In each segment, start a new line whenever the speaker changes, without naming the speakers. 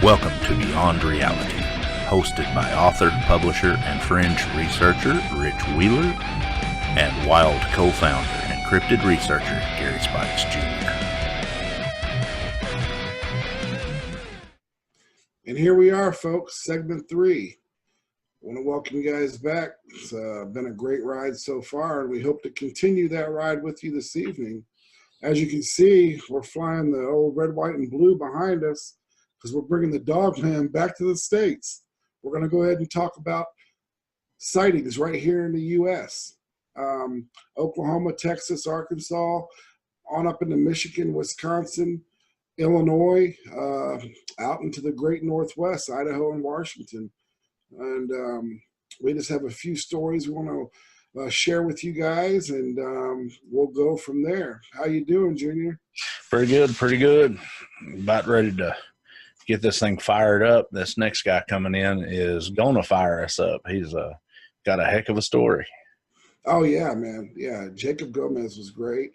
Welcome to Beyond Reality, hosted by author, publisher, and fringe researcher Rich Wheeler and Wild co-founder and cryptid researcher Gary Spikes Jr.
And here we are, folks, segment 3. I want to welcome you guys back. It's been a great ride so far, and we hope to continue that ride with you this evening. As you can see, we're flying the old red, white, and blue behind us because we're bringing the Dogman back to the States. We're going to go ahead and talk about sightings right here in the U.S. Oklahoma, Texas, Arkansas, on up into Michigan, Wisconsin, Illinois, out into the great Northwest, Idaho and Washington. And we just have a few stories we want to share with you guys, and we'll go from there. How you doing, Junior?
Pretty good. About ready to get this thing fired up. This next guy coming in is going to fire us up. He's got a heck of a story.
Oh, yeah, man. Yeah, Jacob Gomez was great.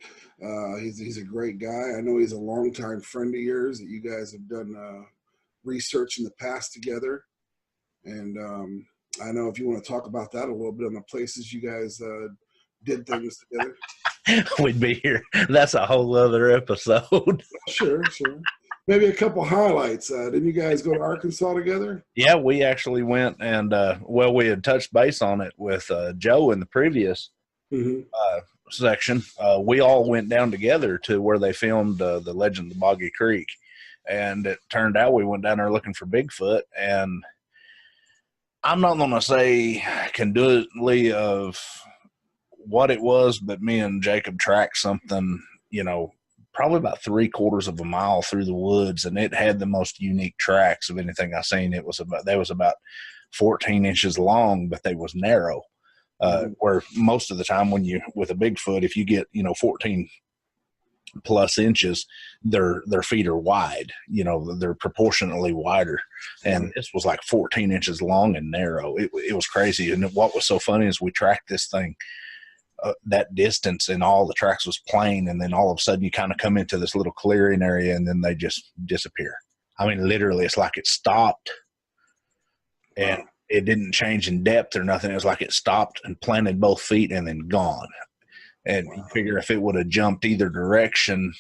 He's a great guy. I know he's a longtime friend of yours that you guys have done research in the past together. And I know if you want to talk about that a little bit on the places you guys did things together.
We'd be here. That's a whole other episode.
Sure. Maybe a couple highlights. Didn't you guys go to Arkansas together?
Yeah, we actually went and, we had touched base on it with Joe in the previous section. We all went down together to where they filmed The Legend of the Boggy Creek. And it turned out we went down there looking for Bigfoot. And I'm not going to say conduitely of what it was, but me and Jacob tracked something, probably about 3/4 of a mile through the woods, and it had the most unique tracks of anything I've seen. They was about 14 inches long, but they was narrow. Where most of the time with a Bigfoot, if you get 14 plus inches, their feet are wide. They're proportionately wider, and this was like 14 inches long and narrow. It was crazy. And what was so funny is we tracked this thing that distance, and all the tracks was plain, and then all of a sudden you kind of come into this little clearing area, and then they just disappear. I mean, literally, it's like it stopped, and it didn't change in depth or nothing. It was like it stopped and planted both feet and then gone. And you figure if it would have jumped either direction,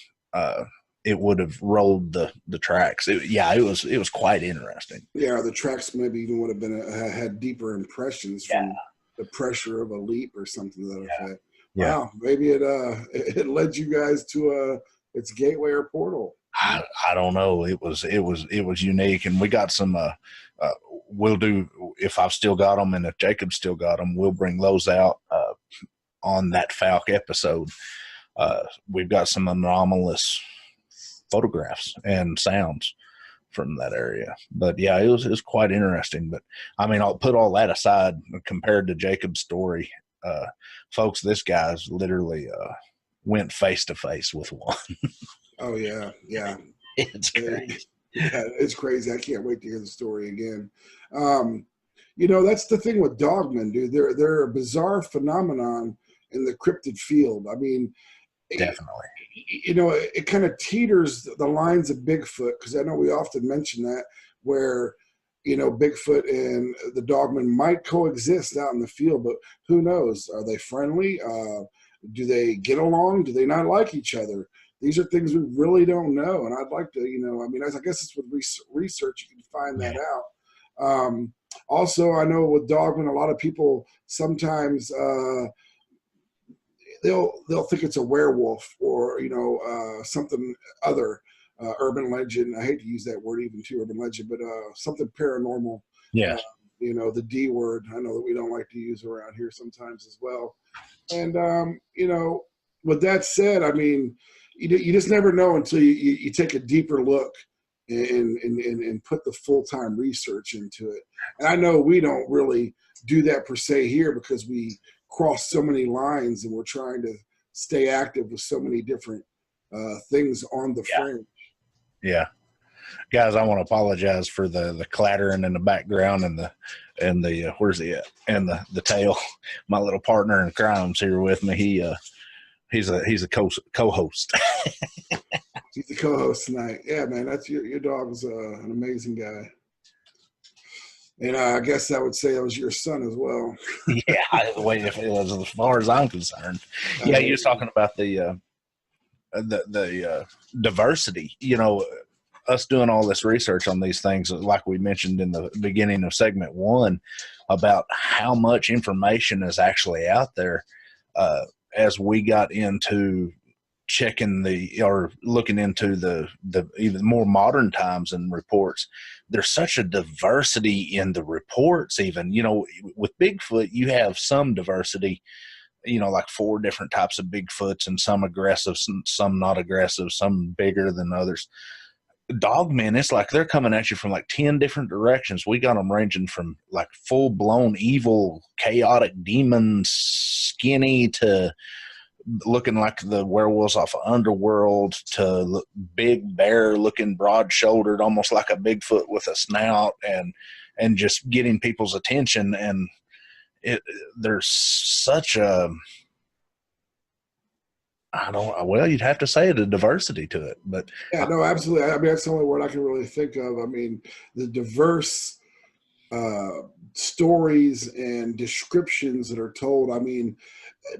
it would have rolled the tracks. It was quite interesting.
Yeah, the tracks maybe even would have been had deeper impressions from the pressure of a leap or something to that effect.
Yeah.
Wow, maybe it led you guys to its gateway or portal.
I don't know. It was unique, and we got some. We'll do, if I've still got them, and if Jacob's still got them, we'll bring those out on that Falk episode. We've got some anomalous photographs and sounds from that area. But yeah, it was quite interesting. But I mean, I'll put all that aside compared to Jacob's story. Folks, this guy's literally went face to face with one.
Oh yeah.
It's crazy.
Yeah, it's crazy. I can't wait to hear the story again. That's the thing with Dogman, dude. They're a bizarre phenomenon in the cryptid field. I mean,
definitely.
It kind of teeters the lines of Bigfoot, because I know we often mention that, where Bigfoot and the Dogman might coexist out in the field, but who knows? Are they friendly? Do they get along? Do they not like each other? These are things we really don't know, and I'd like to, I guess it's with research you can find that out. Also, I know with Dogman, a lot of people sometimes they'll think it's a werewolf or something other, urban legend. I hate to use that word even too, urban legend, but something paranormal.
Yeah.
The D word. I know that we don't like to use around here sometimes as well. And with that said, I mean, you just never know until you take a deeper look and put the full-time research into it. And I know we don't really do that per se here because we cross so many lines and we're trying to stay active with so many different things on the fringe. Yeah.
Guys, I want to apologize for the clattering in the background and the where's he at? And the tail. My little partner in crime's here with me. He's a co-host.
He's the co-host tonight. Yeah, man, that's your dog's an amazing guy. And I guess I would say that was your son as well.
Yeah, the way it was, as far as I'm concerned. Yeah, he was talking about the diversity. You know, us doing all this research on these things, like we mentioned in the beginning of segment 1, about how much information is actually out there. As we got into checking or looking into the even more modern times and reports, there's such a diversity in the reports. Even, you know, with Bigfoot, you have some diversity, you know, like 4 different types of Bigfoots, and some aggressive, some not aggressive, some bigger than others. Dogman, it's like they're coming at you from like 10 different directions. We got them ranging from like full-blown evil, chaotic demons, skinny, to looking like the werewolves off of Underworld, to big bear looking, broad-shouldered, almost like a Bigfoot with a snout, and just getting people's attention. And there's such a, well, you'd have to say it, a diversity to it. But
yeah, no, absolutely. I mean, that's the only word I can really think of. I mean, the diverse stories and descriptions that are told. I mean,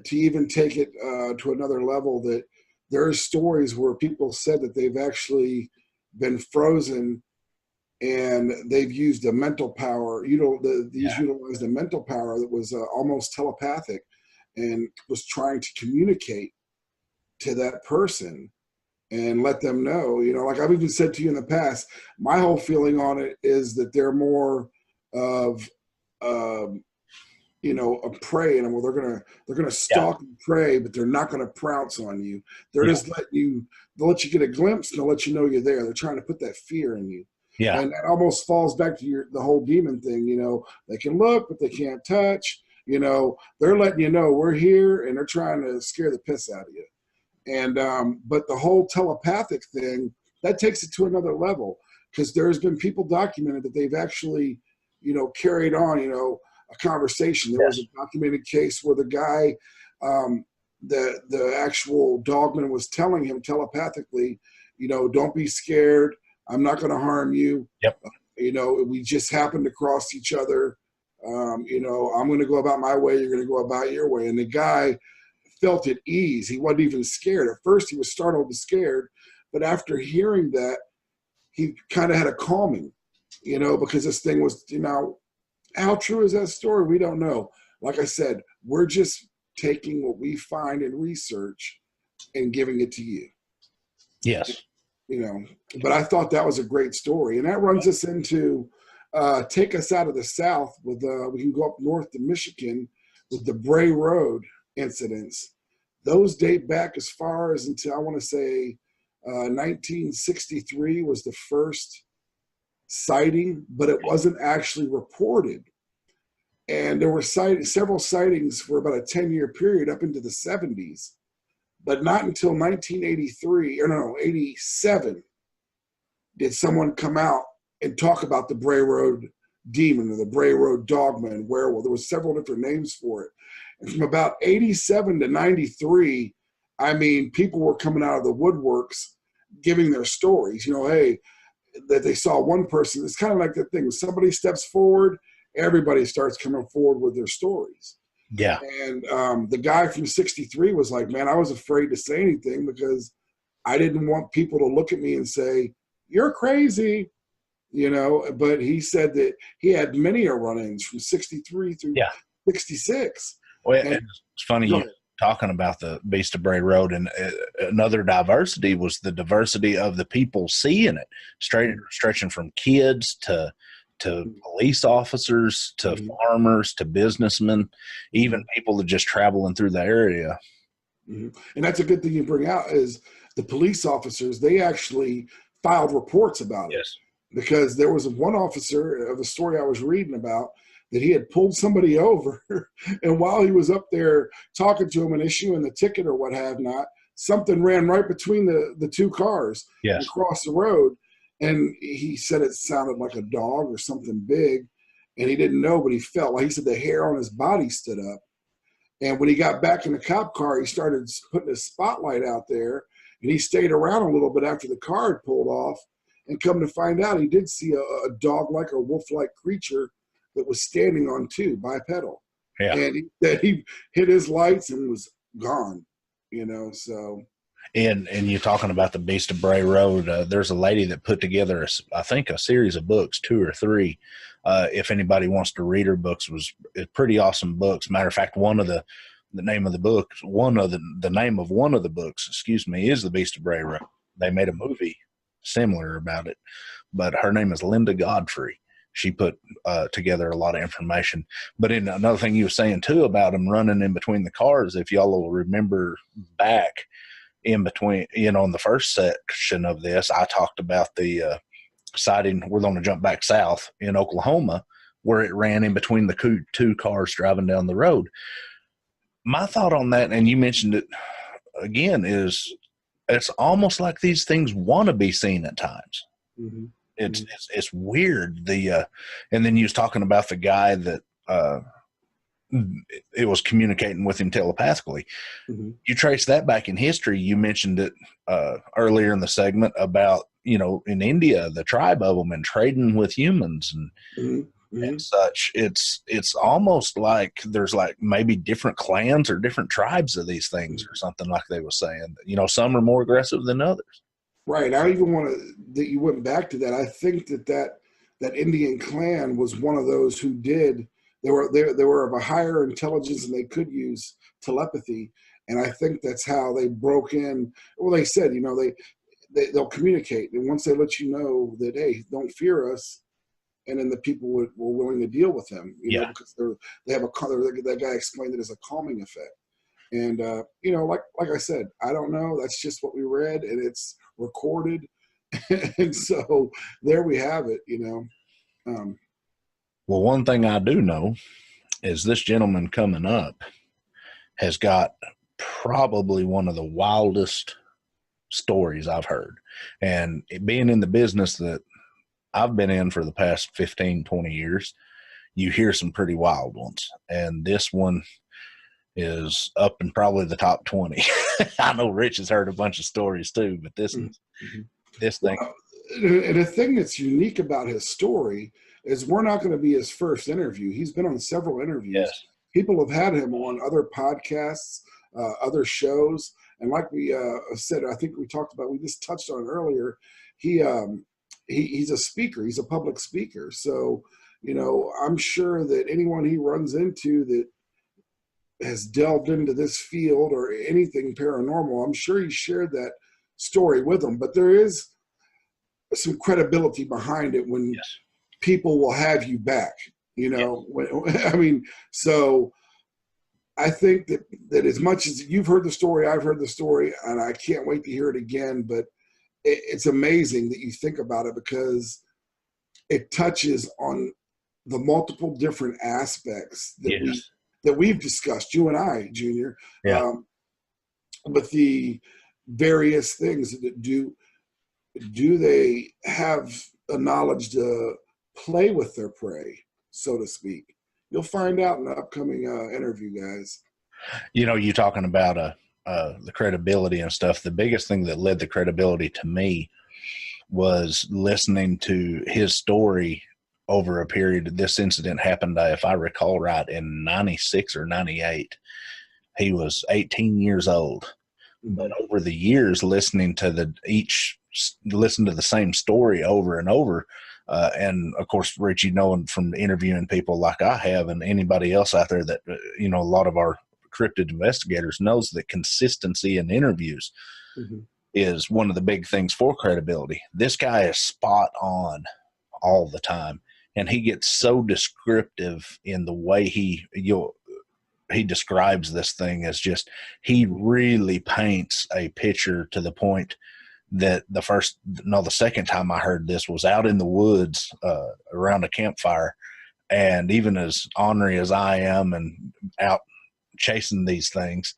to even take it to another level, that there are stories where people said that they've actually been frozen and they've used a mental power. These utilized a mental power that was almost telepathic and was trying to communicate to that person and let them know, you know, like I've even said to you in the past, my whole feeling on it is that they're more of, you know, a prey animal. They're gonna stalk and prey, but they're not gonna pounce on you. They're just they'll let you get a glimpse, and they'll let you know you're there. They're trying to put that fear in you.
Yeah.
And that almost falls back to the whole demon thing. You know, they can look, but they can't touch. You know, they're letting you know we're here, and they're trying to scare the piss out of you. And but the whole telepathic thing, that takes it to another level, because there's been people documented that they've actually, you know, carried on, you know, a conversation. There was a documented case where the guy, the actual Dogman was telling him telepathically, you know, don't be scared. I'm not going to harm you.
Yep.
You know, we just happened to cross each other. You know, I'm going to go about my way. You're going to go about your way. And the guy felt at ease. He wasn't even scared. At first, he was startled and scared. But after hearing that, he kind of had a calming, you know, because this thing was, you know, how true is that story? We don't know. Like I said, we're just taking what we find in research and giving it to you.
Yes.
You know, but I thought that was a great story. And that runs us into, take us out of the South with, we can go up north to Michigan with the Bray Road incidents. Those date back as far as until, I want to say, 1963 was the first sighting, but it wasn't actually reported. And there were several sightings for about a 10-year period up into the 70s, but not until 87 did someone come out and talk about the Bray Road demon or the Bray Road Dogman werewolf. There were several different names for it. And from about 87 to 93, I mean, people were coming out of the woodworks giving their stories. You know, hey, that they saw one person. It's kind of like that thing. When somebody steps forward, everybody starts coming forward with their stories.
Yeah.
And the guy from 63 was like, man, I was afraid to say anything because I didn't want people to look at me and say, you're crazy, you know. But he said that he had many run-ins from 63 through 66.
Well, it's funny you talking about the Beast of Bray Road, and another diversity was the diversity of the people seeing it, stretching from kids to police officers, to farmers, to businessmen, even people that just traveling through the area.
And that's a good thing you bring out, is the police officers, they actually filed reports about it. Because there was one officer of the story I was reading about that he had pulled somebody over, and while he was up there talking to him and issuing the ticket or what have not, something ran right between the two cars across the road. And he said it sounded like a dog or something big, and he didn't know, but he felt like, he said the hair on his body stood up. And when he got back in the cop car, he started putting a spotlight out there, And he stayed around a little bit after the car had pulled off, and come to find out, he did see a dog-like or wolf-like creature that was standing on two, bipedal.
Yeah.
And he hit his lights and was gone, you know, so.
And you're talking about the Beast of Bray Road. There's a lady that put together, I think, a series of books, 2 or 3. If anybody wants to read her books, it's pretty awesome books. Matter of fact, one of the name of the books, the name of one of the books, is the Beast of Bray Road. They made a movie similar about it, but her name is Linda Godfrey. She put together a lot of information. But in another thing you were saying too about them running in between the cars, if y'all will remember back in between, in the first section of this, I talked about the sighting. We're going to jump back south in Oklahoma, where it ran in between the 2 cars driving down the road. My thought on that, and you mentioned it again, is it's almost like these things want to be seen at times.
Mm-hmm.
It's weird. And then you was talking about the guy that it was communicating with him telepathically. Mm-hmm. You trace that back in history. You mentioned it earlier in the segment about, in India, the tribe of them and trading with humans and mm-hmm. and such. It's almost like there's like maybe different clans or different tribes of these things or something, like they were saying. Some are more aggressive than others.
Right. I even want that you went back to that. I think that Indian clan was one of those who did. They were of a higher intelligence and they could use telepathy. And I think that's how they broke in. Well, they said, they'll communicate. And once they let you know that, hey, don't fear us. And then the people were willing to deal with them, because they have that guy explained it as a calming effect. And, like I said, I don't know. That's just what we read, and it's recorded. And so there we have it,
Well, one thing I do know is this gentleman coming up has got probably one of the wildest stories I've heard. And being in the business that I've been in for the past 15, 20 years, you hear some pretty wild ones. And this one is up in probably the top 20. I know Rich has heard a bunch of stories too, but this thing.
And the thing that's unique about his story is we're not going to be his first interview. He's been on several interviews. Yes. People have had him on other podcasts, other shows. And like we said, I think we just touched on it earlier. He's a speaker. He's a public speaker. So, I'm sure that anyone he runs into that has delved into this field or anything paranormal, I'm sure he shared that story with them. But there is some credibility behind it when people will have you back, so I think that as much as you've heard the story, I've heard the story, and I can't wait to hear it again, but it's amazing that you think about it because it touches on the multiple different aspects that we've discussed, you and I, Junior, with the various things that do they have a knowledge to play with their prey, so to speak? You'll find out in the upcoming interview, guys.
You talking about the credibility and stuff. The biggest thing that led the credibility to me was listening to his story over a period. This incident happened, if I recall right, in 96 or 98. He was 18 years old. But over the years, listening to the same story over and over, and of course, Rich, knowing from interviewing people like I have, and anybody else out there that a lot of our cryptid investigators knows that consistency in interviews is one of the big things for credibility. This guy is spot on all the time, and he gets so descriptive in the way he describes this thing as just, he really paints a picture to the point that the second time I heard this was out in the woods around a campfire. And even as ornery as I am and out chasing these things,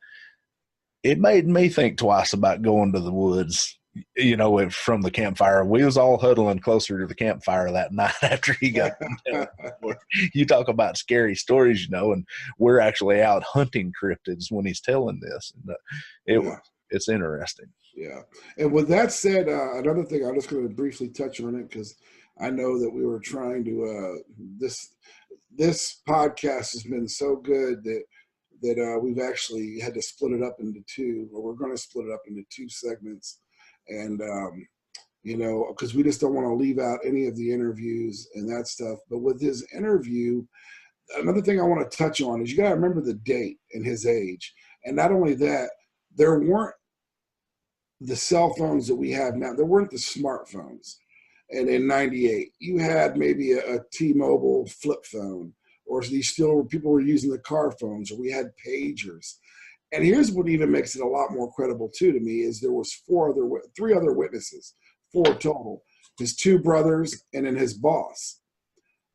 it made me think twice about going to the woods, from the campfire. We was all huddling closer to the campfire that night after he got you talk about scary stories, and we're actually out hunting cryptids when he's telling this. And it's interesting.
Yeah. And with that said, another thing, I'm just going to briefly touch on it because I know that we were trying to, this podcast has been so good that we've actually had to split it up into two, or we're going to split it up into two segments. And, you know, because we just don't want to leave out any of the interviews and that stuff. But with his interview, another thing I want to touch on is you got to remember the date and his age. And not only that, there weren't the cell phones that we have now. There weren't the smartphones. And in 98, you had maybe a T-Mobile flip phone, or people were using the car phones, or we had pagers. And here's what even makes it a lot more credible too to me is there was three other witnesses, 4 total, his 2 brothers and then his boss.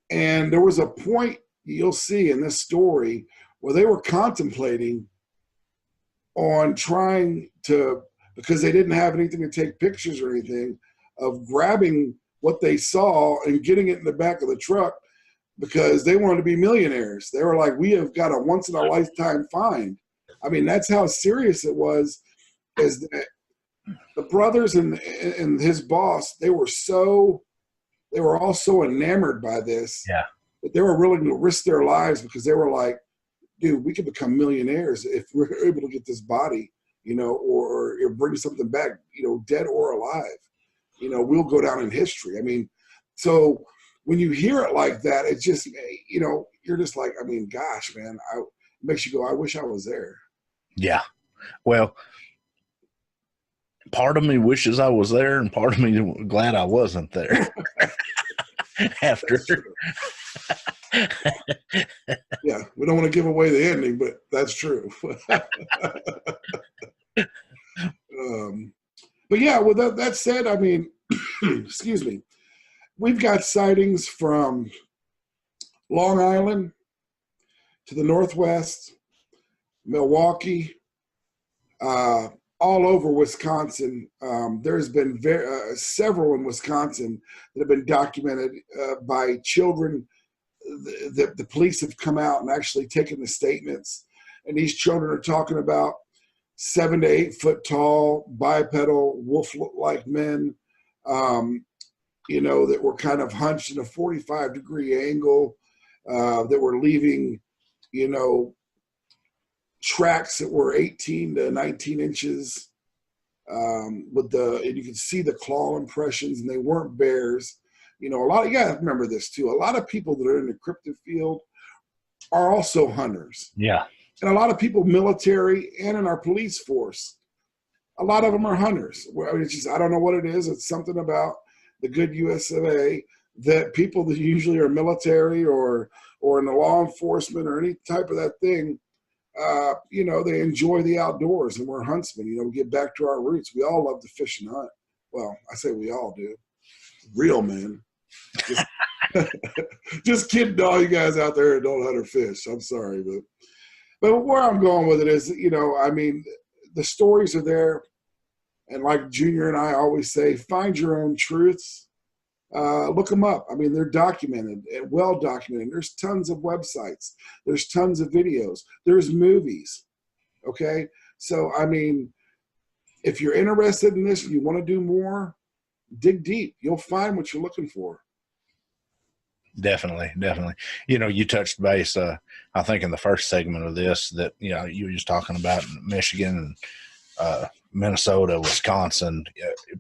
And there was a point you'll see in this story where they were contemplating on trying to, because they didn't have anything to take pictures or anything, of grabbing what they saw and getting it in the back of the truck because they wanted to be millionaires. They were like, we have got a once-in-a-lifetime find. I mean, that's how serious it was, is that the brothers and his boss, they were all so enamored by this that they were willing to risk their lives because they were like, dude, we could become millionaires if we're able to get this body, you know, or bring something back, you know, dead or alive. You know, we'll go down in history. I mean, so when you hear it like that, it just, you know, you're just like, I mean, gosh, man, it makes you go, I wish I was there.
Yeah. Well, part of me wishes I was there, and part of me glad I wasn't there. After.
Yeah, we don't want to give away the ending, but that's true. But yeah, with that said, I mean, excuse me, we've got sightings from Long Island to the Northwest, Milwaukee, all over Wisconsin. There's been several in Wisconsin that have been documented by children. The police have come out and actually taken the statements, and these children are talking about 7 to 8 foot tall, bipedal, wolf-like men, you know, that were kind of hunched in a 45-degree angle, that were leaving, you know, tracks that were 18 to 19 inches, and you could see the claw impressions, and they weren't bears. You know, you gotta remember this too. A lot of people that are in the cryptid field are also hunters.
Yeah.
And a lot of people, military and in our police force, a lot of them are hunters. I mean, I don't know what it is. It's something about the good US of A that people that usually are military or in the law enforcement or any type of that thing, you know, they enjoy the outdoors, and we're huntsmen. You know, we get back to our roots. We all love to fish and hunt. Well, I say we all do. Real men. Just kidding all you guys out there who don't hunt or fish. I'm sorry, but where I'm going with it is, you know, I mean, the stories are there, and like Junior and I always say, find your own truths. Look them up. I mean, they're documented and well documented. There's tons of websites. There's tons of videos. There's movies. Okay, so I mean, if you're interested in this and you want to do more, dig deep. You'll find what you're looking for.
Definitely. You know, you touched base, I think in the first segment of this that, you know, you were just talking about Michigan, Minnesota, Wisconsin,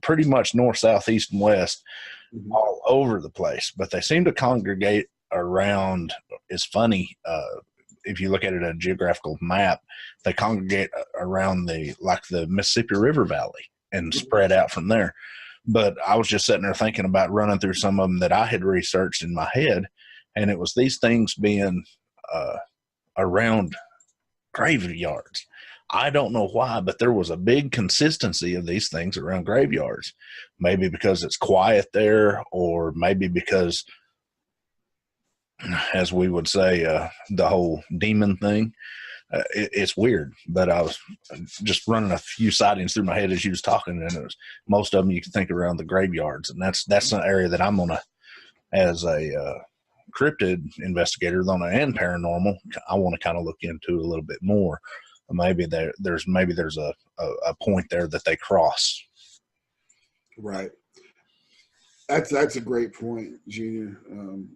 pretty much north, south, east, and west, all over the place. But they seem to congregate around, it's funny, if you look at it at a geographical map, they congregate around the Mississippi River Valley and spread out from there. But I was just sitting there thinking about running through some of them that I had researched in my head, and it was these things being around graveyards. I don't know why, but there was a big consistency of these things around graveyards. Maybe because it's quiet there, or maybe because, as we would say, the whole demon thing. It's weird, but I was just running a few sightings through my head as you was talking, and it was most of them you can think around the graveyards, and that's an area that I'm gonna, as a cryptid investigator and paranormal, I want to kind of look into a little bit more. maybe there's a point there that they cross.
Right. That's a great point, Junior.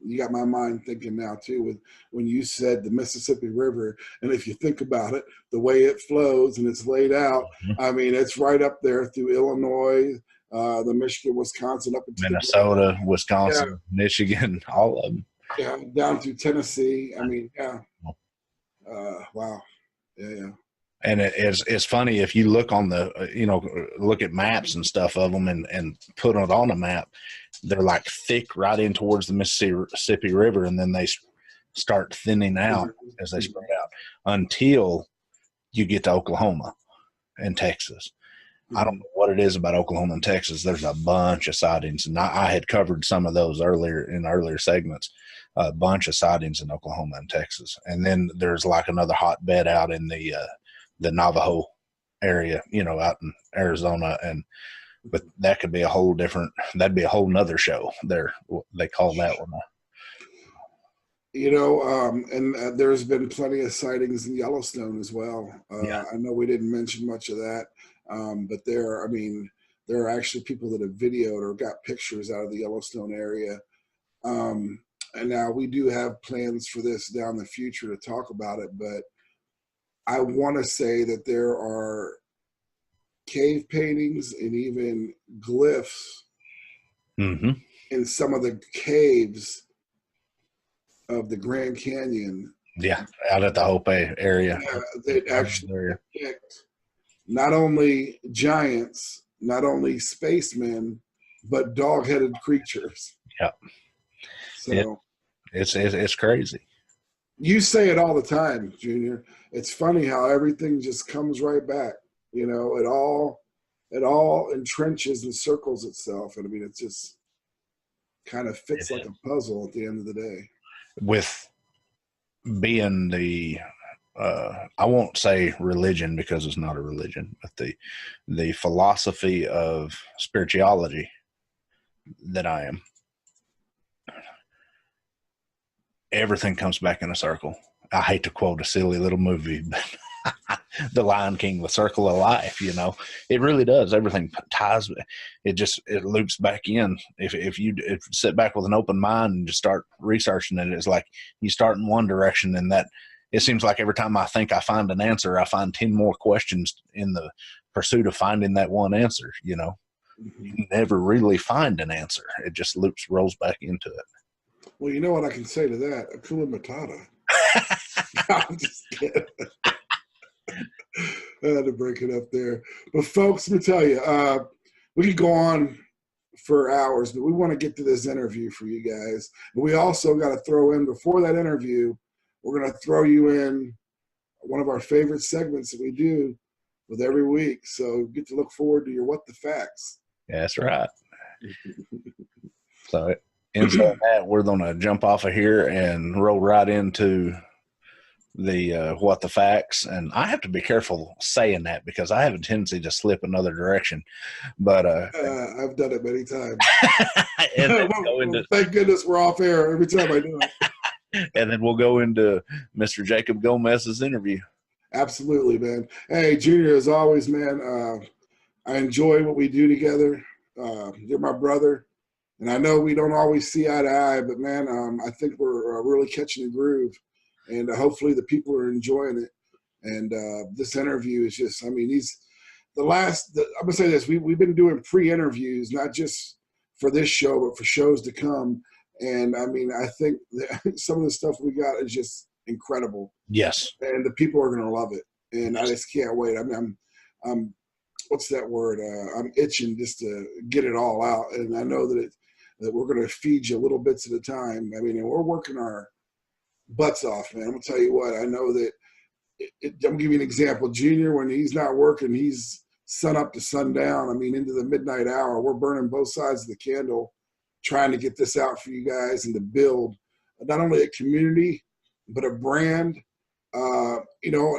You got my mind thinking now too with when you said the Mississippi River, and if you think about it, the way it flows and it's laid out, I mean, it's right up there through Illinois, the Michigan, Wisconsin, up into
Minnesota, Wisconsin, Michigan, all of them.
Yeah, down through Tennessee. I mean, yeah. Wow. Yeah.
And it's funny if you look on look at maps and stuff of them and put it on a map, they're like thick right in towards the Mississippi River, and then they start thinning out as they spread out until you get to Oklahoma and Texas. I don't know what it is about Oklahoma and Texas. There's a bunch of sightings, and I had covered some of those earlier segments. A bunch of sightings in Oklahoma and Texas, and then there's like another hotbed out in the Navajo area, out in Arizona, but that could be that'd be a whole nother show there. They call that one.
And there's been plenty of sightings in Yellowstone as well. I know we didn't mention much of that, but there are actually people that have videoed or got pictures out of the Yellowstone area. And now we do have plans for this down the future to talk about it, but I want to say that there are cave paintings and even glyphs in some of the caves of the Grand Canyon.
Yeah, out at the Hope area.
That actually depict not only giants, not only spacemen, but dog-headed creatures.
Yeah.
So
it's crazy.
You say it all the time, Junior. It's funny how everything just comes right back. It all entrenches and circles itself. And I mean, it just kind of fits like a puzzle at the end of the day.
With being the I won't say religion because it's not a religion, but the philosophy of spirituality that I am, everything comes back in a circle. I hate to quote a silly little movie, but The Lion King, the circle of life, it really does. Everything ties. It loops back in. If you sit back with an open mind and just start researching it, it's like you start in one direction, and that it seems like every time I think I find an answer, I find 10 more questions in the pursuit of finding that one answer. You never really find an answer. It just rolls back into it.
Well, you know what I can say to that? Hakuna Matata. I'm just kidding. I had to break it up there. But folks, let me tell you, we could go on for hours, but we want to get to this interview for you guys. But we also got to throw in, before that interview, we're going to throw you in one of our favorite segments that we do with every week. So get to look forward to your What the Facts.
Yeah, that's right. So inside that, we're going to jump off of here and roll right into the What the Facts. And I have to be careful saying that because I have a tendency to slip another direction. But
I've done it many times. Thank goodness we're off air every time I do it.
And then we'll go into Mr. Jacob Gomez's interview.
Absolutely, man. Hey, Junior, as always, man, I enjoy what we do together. You're my brother. And I know we don't always see eye to eye, but, man, I think we're really catching a groove. And hopefully the people are enjoying it. And this interview is just, I'm going to say this, we've been doing pre-interviews, not just for this show, but for shows to come. And I mean, I think that some of the stuff we got is just incredible.
Yes.
And the people are going to love it. And I just can't wait. I mean, I'm what's that word? I'm itching just to get it all out. And I know that we're going to feed you little bits at a time. I mean, and we're working our butts off, man. I'm going to tell you what, I know that I'm going to give you an example. Junior, when he's not working, he's sun up to sundown. I mean, into the midnight hour, we're burning both sides of the candle, trying to get this out for you guys and to build not only a community, but a brand.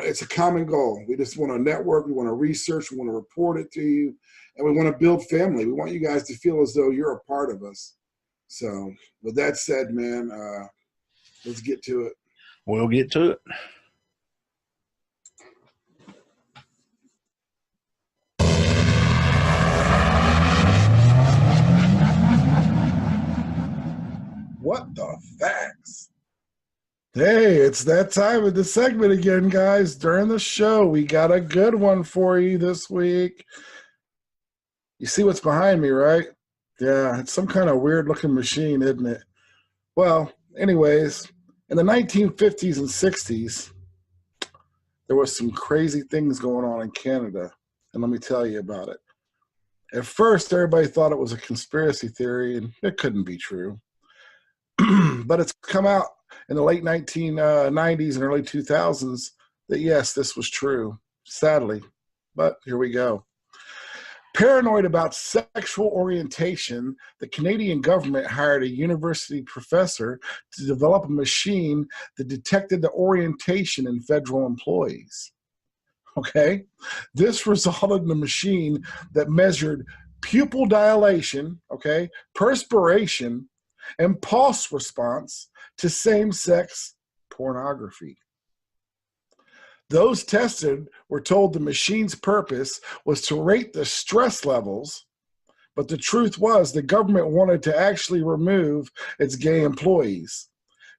It's a common goal. We just want to network. We want to research. We want to report it to you. And we want to build family. We want you guys to feel as though you're a part of us. So with that said, man, let's get to it.
We'll get to it.
What the facts? Hey, it's that time of the segment again, guys. During the show, we got a good one for you this week. You see what's behind me, right? Yeah, it's some kind of weird-looking machine, isn't it? Well, anyways, in the 1950s and 60s, there was some crazy things going on in Canada, and let me tell you about it. At first, everybody thought it was a conspiracy theory, and it couldn't be true. But it's come out in the late 1990s and early 2000s that, yes, this was true, sadly. But here we go. Paranoid about sexual orientation, the Canadian government hired a university professor to develop a machine that detected the orientation in federal employees. Okay? This resulted in a machine that measured pupil dilation, okay, perspiration, and pulse response to same-sex pornography. Those tested were told the machine's purpose was to rate the stress levels, but the truth was the government wanted to actually remove its gay employees.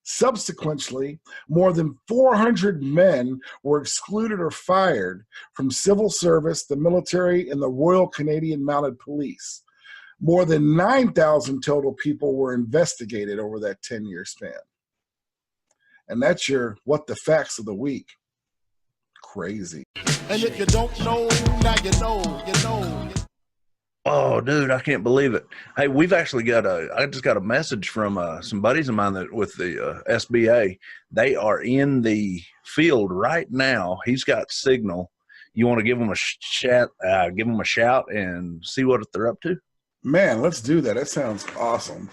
Subsequently, more than 400 men were excluded or fired from civil service, the military, and the Royal Canadian Mounted Police. More than 9,000 total people were investigated over that 10-year span. And that's your What the Facts of the Week. Crazy.
And if you don't know, now you know.
Oh, dude, I can't believe it. Hey, we've actually I just got a message from some buddies of mine that with the SBA. They are in the field right now. He's got signal. You want to give them a shout and see what they're up to?
Man, let's do that. That sounds awesome.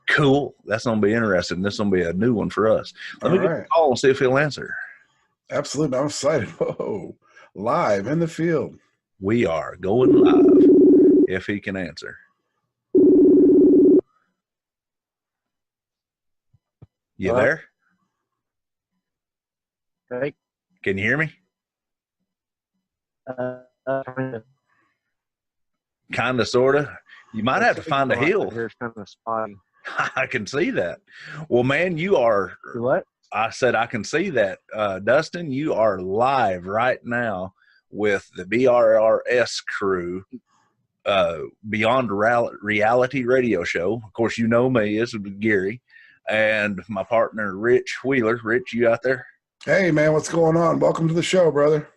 Cool. That's going to be interesting. This is going to be a new one for us. Let me give him a call and see if he'll answer.
Absolutely. I'm excited. Whoa. Live in the field.
We are going live if he can answer. You there?
Right.
Can you hear me? Kind of, sort of. You might have to find a hill.
Here's kind of spotty.
I can see that. Well, man, you are.
What?
I said I can see that. Dustin, you are live right now with the BRRS crew, Beyond Reality radio show. Of course, you know me. This is Gary and my partner, Rich Wheeler. Rich, you out there?
Hey, man, what's going on? Welcome to the show, brother.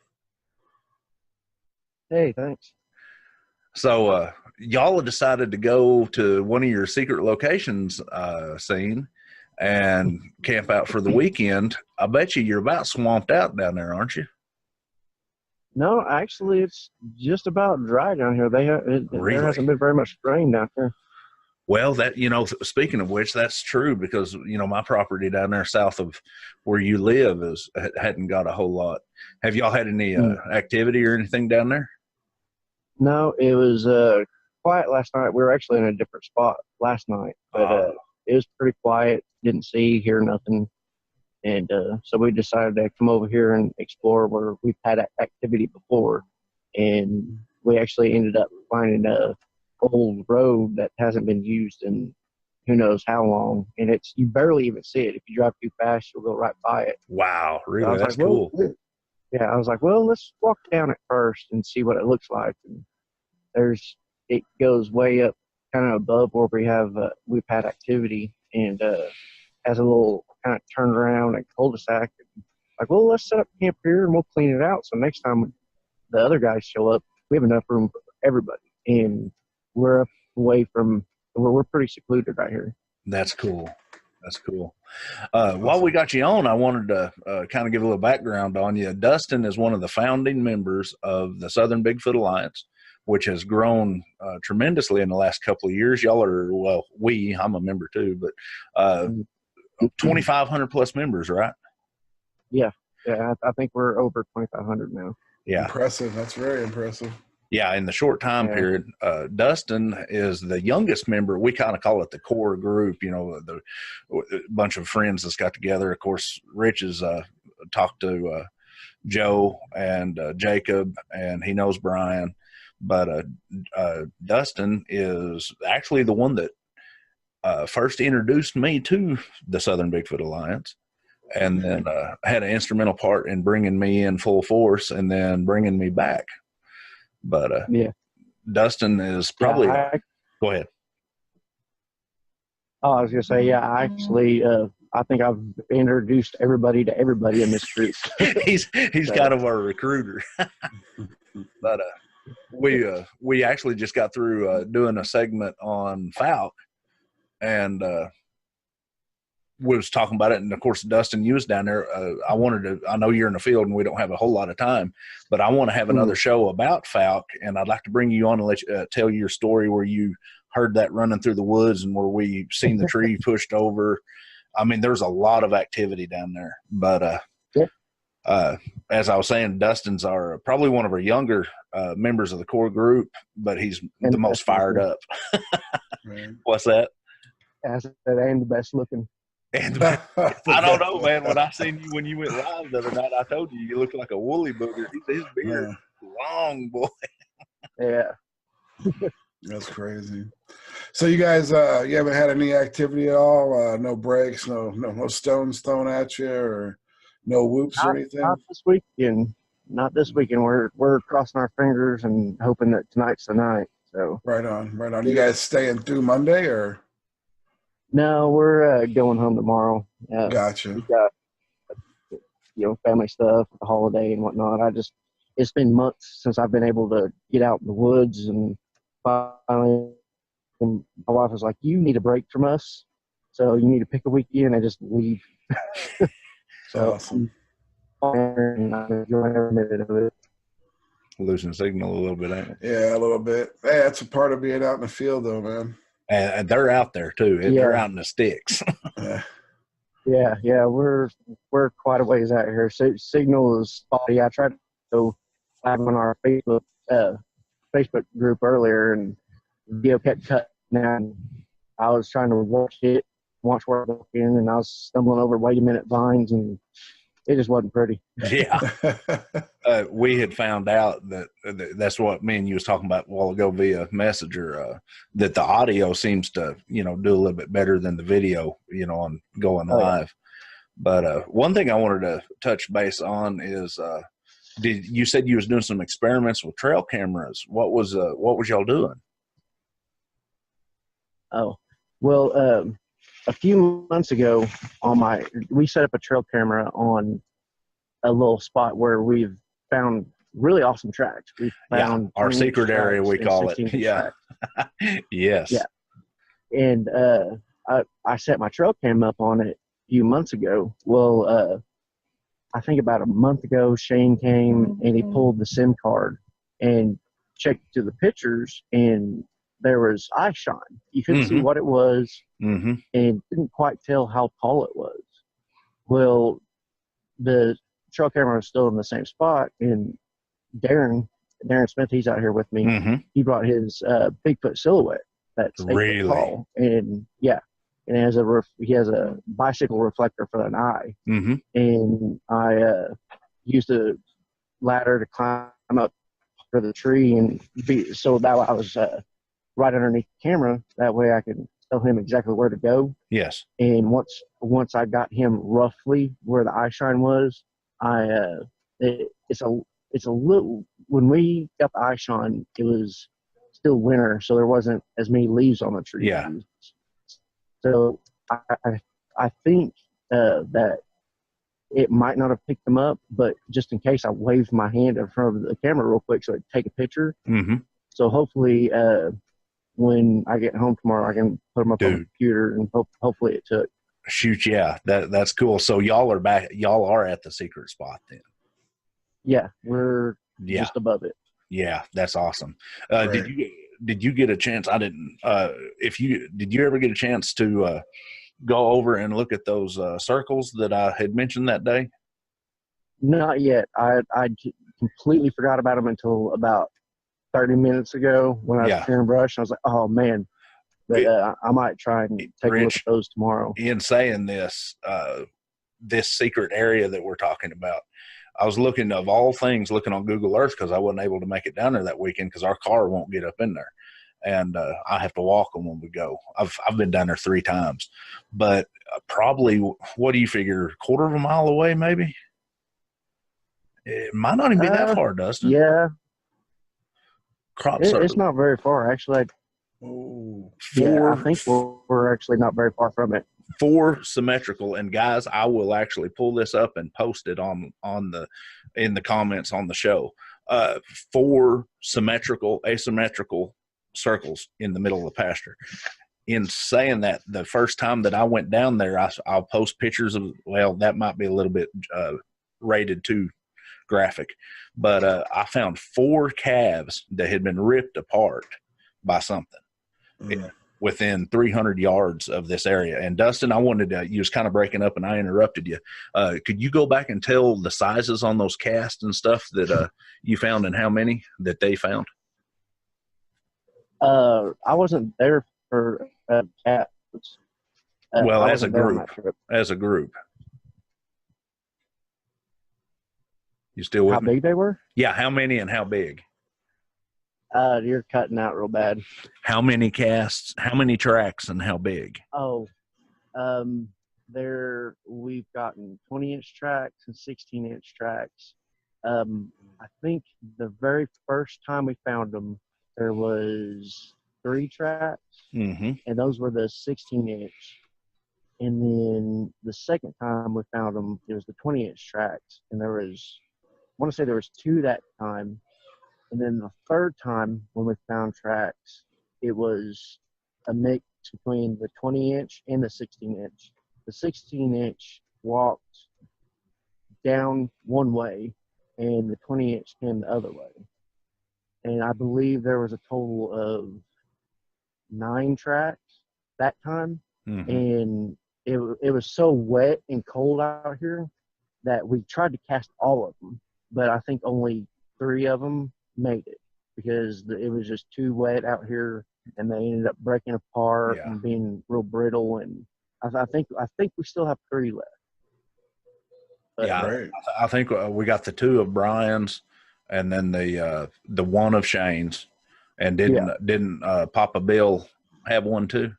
Hey, thanks.
So y'all have decided to go to one of your secret locations scene and camp out for the weekend. I bet you're about swamped out down there, aren't you?
No, actually, it's just about dry down here.
Really?
There hasn't been very much rain down here.
Well, that, speaking of which, that's true because, my property down there south of where you live hadn't got a whole lot. Have y'all had any activity or anything down there?
No, it was quiet last night. We were actually in a different spot last night, but it was pretty quiet. Didn't hear nothing. And so we decided to come over here and explore where we've had activity before. And we actually ended up finding a old road that hasn't been used in who knows how long. And you barely even see it. If you drive too fast, you'll go right by it.
Wow, really?
So
that's cool.
Yeah, I was like, well, let's walk down it first and see what it looks like. And it goes way up kind of above where we've had activity and has a little kind of turnaround and cul-de-sac. Like, well, let's set up camp here and we'll clean it out. So next time the other guys show up, we have enough room for everybody. And we're away from, we're pretty secluded right here.
That's cool. That's cool. While we got you on, I wanted to kind of give a little background on you. Dustin is one of the founding members of the Southern Bigfoot Alliance, which has grown tremendously in the last couple of years. Y'all are, I'm a member too, but 2,500 plus members, right?
Yeah. I think we're over 2,500 now.
Yeah.
Impressive. That's very impressive.
Yeah, in the short time period, Dustin is the youngest member. We kind of call it the core group, the bunch of friends that's got together. Of course, Rich has talked to Joe and Jacob, and he knows Brian. But Dustin is actually the one that first introduced me to the Southern Bigfoot Alliance, and then had an instrumental part in bringing me in full force and then bringing me back. But Dustin is probably go ahead.
Oh, I was gonna say, yeah, I actually, I think I've introduced everybody to everybody in this group.
he's kind of our recruiter. But we actually just got through doing a segment on Falk, and we was talking about it. And of course, Dustin, you was down there. I know you're in the field and we don't have a whole lot of time, but I want to have another show about Falk, and I'd like to bring you on and let you tell your story where you heard that running through the woods and where we seen the tree pushed over. I mean, there's a lot of activity down there, but as I was saying, Dustin's probably one of our younger members of the core group, but he's the most fired up. What's that?
I said, and the best looking.
And I don't know, man. When I seen you when you went live the other night, I told you look like a woolly booger. His beard long, boy.
Yeah.
That's crazy. So you guys, you haven't had any activity at all? No breaks, no stones thrown at you, or no whoops or anything?
Not this weekend. Not this weekend. We're crossing our fingers and hoping that tonight's the night. So
right on. You guys staying through Monday or?
No, we're going home tomorrow.
Gotcha.
We've got family stuff, the holiday and whatnot. It's been months since I've been able to get out in the woods, and finally, my wife was like, "You need a break from us, so you need to pick a weekend and just leave." So
awesome.
And I'm enjoying every minute of it.
Losing signal a little bit, ain't it?
Yeah, a little bit. Hey, that's a part of being out in the field, though, man.
And they're out there too. They're out in the sticks.
Yeah. We're quite a ways out here. Signal is spotty. I tried to go live on our Facebook group earlier, and the video kept cutting out. I was trying to watch where I walk in, and I was stumbling over wait a minute vines, and it just wasn't pretty.
Yeah. We had found out that's what me and you was talking about a while ago via Messenger, that the audio seems to, do a little bit better than the video, on going live. Yeah. But one thing I wanted to touch base on is, you said you was doing some experiments with trail cameras. What was y'all doing?
Oh, well, a few months ago we set up a trail camera on a little spot where we've found really awesome tracks. We found
our secret area, we call it. Yeah. Yes.
Yeah. And I set my trail cam up on it a few months ago. Well, I think about a month ago, Shane came and he pulled the SIM card and checked to the pictures, and there was eye shine. You couldn't see what it was, and didn't quite tell how tall it was. Well, the trail camera was still in the same spot, and Darren Smith, he's out here with me. He brought his Bigfoot silhouette that's 8 foot tall, and he has a bicycle reflector for an eye. And I used a ladder to climb up for the tree, and so that I was right underneath the camera. That way I could tell him exactly where to go.
Yes.
And once I got him roughly where the eye shine was, it's a little, when we got the eye shine, it was still winter, so there wasn't as many leaves on the tree.
Yeah.
So I think that it might not have picked them up, but just in case, I waved my hand in front of the camera real quick so it'd take a picture. So hopefully when I get home tomorrow, I can put them up on the computer, and hopefully it took.
Shoot, yeah, that's cool. So y'all are at the secret spot then.
Yeah, we're just above it.
Yeah, that's awesome. Did you get a chance? I didn't. Did you ever get a chance to go over and look at those circles that I had mentioned that day?
Not yet. I completely forgot about them until about 30 minutes ago when I was clearing brush. I was like, oh man. But I might try and take a look at those tomorrow.
In saying this, this secret area that we're talking about, I was looking, of all things, looking on Google Earth, because I wasn't able to make it down there that weekend because our car won't get up in there. and I have to walk them when we go. I've been down there 3 times, but probably, what do you figure, quarter of a mile away, maybe? It might not even be that far, Dustin.
Yeah.
Crop
It's not very far, actually. I think we're actually not very far from it.
4 symmetrical, and guys, I will actually pull this up and post it in the comments on the show. 4 symmetrical, asymmetrical circles in the middle of the pasture. In saying that, the first time that I went down there, I'll post pictures of, well, that might be a little bit rated too graphic, but I found 4 calves that had been ripped apart by something within 300 yards of this area. And Dustin, I wanted to, you was kind of breaking up and I interrupted you. Could you go back and tell the sizes on those casts and stuff that you found, and how many that they found?
I wasn't there for cats.
Well, as a group. You still with me?
How big they were?
Yeah, how many and how big?
You're cutting out real bad.
How many casts, how many tracks, and how big?
Oh, we've gotten 20-inch tracks and 16-inch tracks. I think the very first time we found them, there was 3 tracks, and those were the 16-inch. And then the second time we found them, it was the 20-inch tracks, and I want to say there was 2 that time. And then the third time when we found tracks, it was a mix between the 20-inch and the 16-inch. The 16-inch walked down one way, and the 20-inch came the other way. And I believe there was a total of 9 tracks that time. And it was so wet and cold out here that we tried to cast all of them, but I think only 3 of them made it because it was just too wet out here, and they ended up breaking apart and being real brittle. And I think we still have 3 left. But,
I think we got the 2 of Brian's, and then the 1 of Shane's. And didn't Papa Bill have 1 too?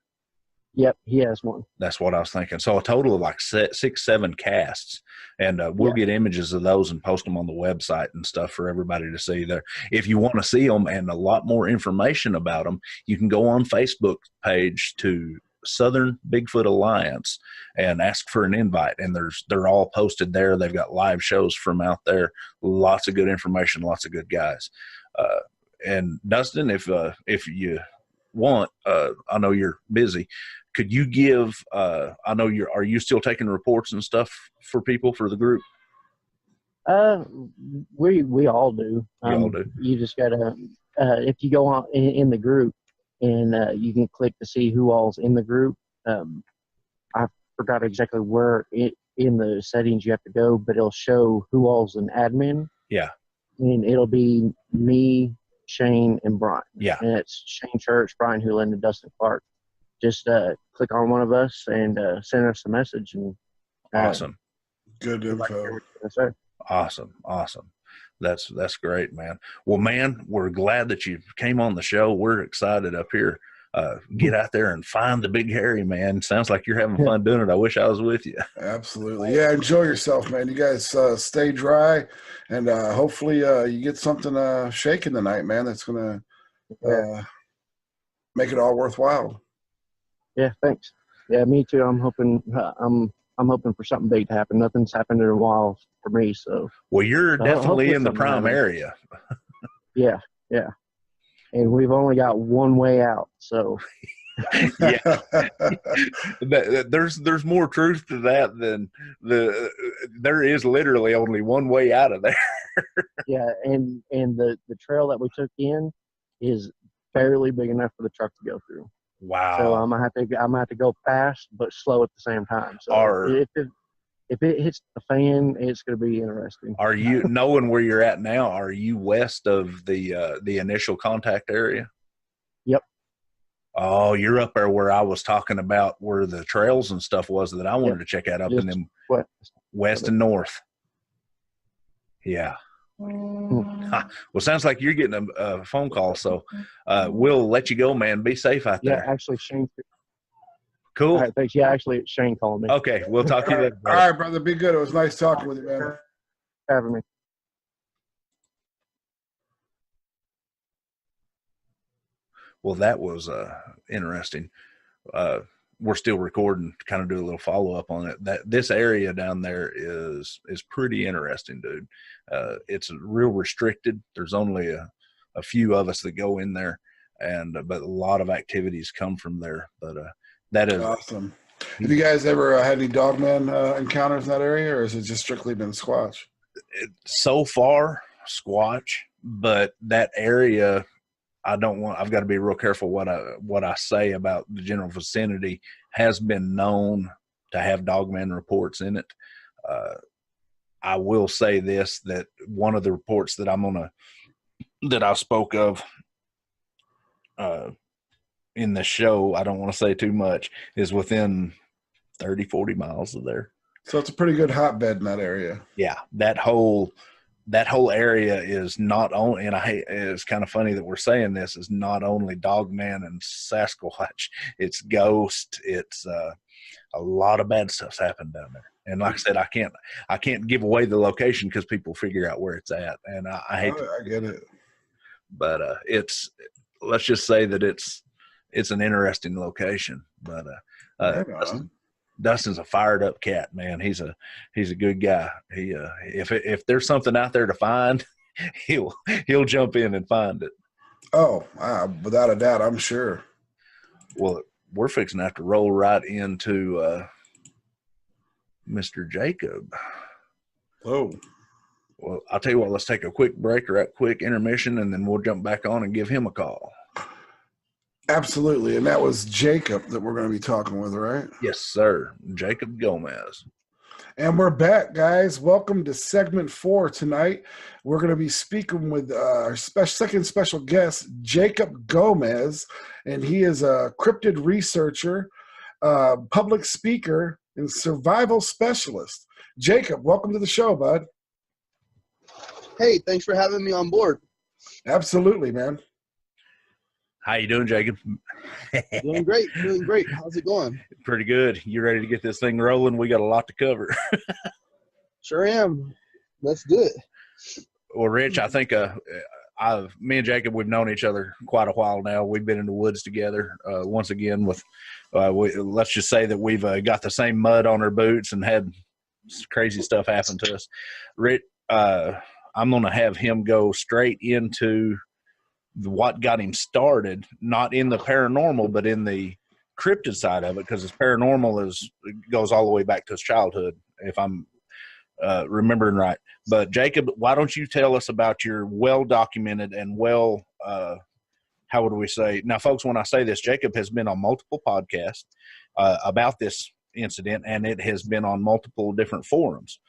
Yep, he has 1.
That's what I was thinking. So a total of like 6, 7 casts, and we'll get images of those and post them on the website and stuff for everybody to see there. If you want to see them and a lot more information about them, you can go on Facebook page to Southern Bigfoot Alliance and ask for an invite. And they're all posted there. They've got live shows from out there. Lots of good information. Lots of good guys. And Dustin, if you want, I know you're busy. Could you give, I know are you still taking reports and stuff for people for the group?
We all do.
All do.
You just gotta, if you go on in the group and you can click to see who all's in the group. I forgot exactly where in the settings you have to go, but it'll show who all's an admin.
Yeah.
And it'll be me, Shane, and Brian.
Yeah.
And it's Shane Church, Brian Hewlin, and Dustin Clark. Just click on one of us and send us a message. And
awesome.
Good info.
Yes, sir.
Awesome. That's great, man. Well, man, we're glad that you came on the show. We're excited up here. Get out there and find the big hairy man. Sounds like you're having fun doing it. I wish I was with you.
Absolutely. Yeah, enjoy yourself, man. You guys stay dry, and hopefully you get something shaking tonight, man, that's going to make it all worthwhile.
Yeah, thanks. Yeah, me too. I'm hoping for something big to happen. Nothing's happened in a while for me. So
well, you're definitely in the prime area.
Yeah. And we've only got one way out, so
yeah. There's more truth to that than there is literally only one way out of there.
Yeah, and the trail that we took in is barely big enough for the truck to go through.
Wow.
So I'm gonna have to go fast but slow at the same time. So if it hits the fan, it's gonna be interesting.
Are you knowing where you're at now? Are you west of the initial contact area?
Yep.
Oh, you're up there where I was talking about where the trails and stuff was that I wanted to check out up in them west and north. Yeah. Well, sounds like you're getting a phone call, so we'll let you go, man. Be safe out there.
Yeah, actually, Shane.
Cool.
All right, thanks. Yeah, actually, Shane called me.
Okay, we'll talk to you later.
All right, brother. Be good. It was nice talking with you, man.
Having me.
Well, that was interesting. We're still recording to kind of do a little follow up on it. This area down there is pretty interesting, dude. It's real restricted. There's only a few of us that go in there, but a lot of activities come from there. But that is
awesome. Have you guys ever had any Dogman encounters in that area, or has it just strictly been Squatch?
So far, Squatch, but that area, I've got to be real careful what I say about the general vicinity. Has been known to have Dogman reports in it. I will say this, that one of the reports that I spoke of in the show, I don't want to say too much, is within 30, 40 miles of there.
So it's a pretty good hotbed in that area.
Yeah, that whole area is not only, and it's kind of funny that we're saying this, is not only Dogman and Sasquatch, it's ghost, it's a lot of bad stuff's happened down there. And like I said, I can't give away the location because people figure out where it's at, and I hate
I get it,
but let's just say that it's an interesting location. But Dustin's a fired up cat, man. He's a good guy. He if there's something out there to find, he'll jump in and find it.
Oh, without a doubt, I'm sure.
Well, we're fixing to have to roll right into Mr. Jacob.
Oh.
Well, I'll tell you what, let's take a quick break or a quick intermission, and then we'll jump back on and give him a call.
Absolutely. And that was Jacob that we're going to be talking with, right?
Yes, sir. Jacob Gomez.
And we're back, guys. Welcome to segment 4 tonight. We're going to be speaking with our second special guest, Jacob Gomez, and he is a cryptid researcher, public speaker, and survival specialist. Jacob, welcome to the show, bud.
Hey, thanks for having me on board.
Absolutely, man.
How you doing, Jacob?
Doing great. How's it going?
Pretty good. You ready to get this thing rolling? We got a lot to cover.
Sure am. Let's do it.
Well, Rich, I think me and Jacob, we've known each other quite a while now. We've been in the woods together. Once again, with let's just say that we've got the same mud on our boots and had crazy stuff happen to us. Rich, I'm going to have him go straight into what got him started, not in the paranormal, but in the cryptid side of it, because his paranormal goes all the way back to his childhood, if I'm remembering right. But Jacob, why don't you tell us about your well-documented and how would we say? Now, folks, when I say this, Jacob has been on multiple podcasts about this incident, and it has been on multiple different forums.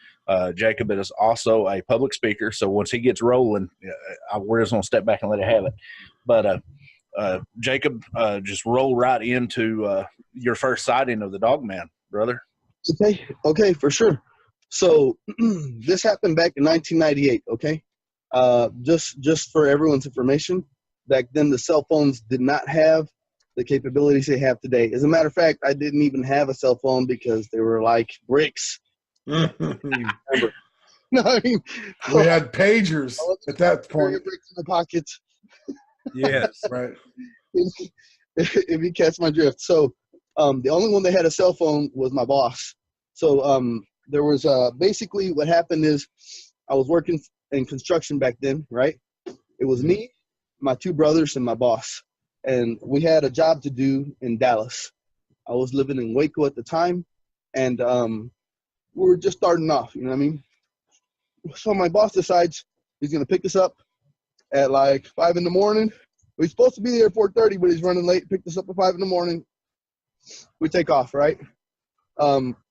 Jacob is also a public speaker, so once he gets rolling, we're just going to step back and let it have it. But Jacob, just roll right into your first sighting of the Dogman, brother.
Okay, for sure. So this happened back in 1998, okay? Just for everyone's information, back then the cell phones did not have the capabilities they have today. As a matter of fact, I didn't even have a cell phone because they were like bricks. No, I mean,
we had pagers at that point.
Bricks in the pockets.
Yes,
right.
If you catch my drift. So the only one that had a cell phone was my boss. So there was basically what happened is I was working in construction back then, right? It was me, my 2 brothers, and my boss. And we had a job to do in Dallas. I was living in Waco at the time, and we were just starting off, you know what I mean? So my boss decides he's going to pick us up at like 5 in the morning. We're supposed to be there at 4:30, but he's running late. Picked us up at 5 in the morning. We take off, right?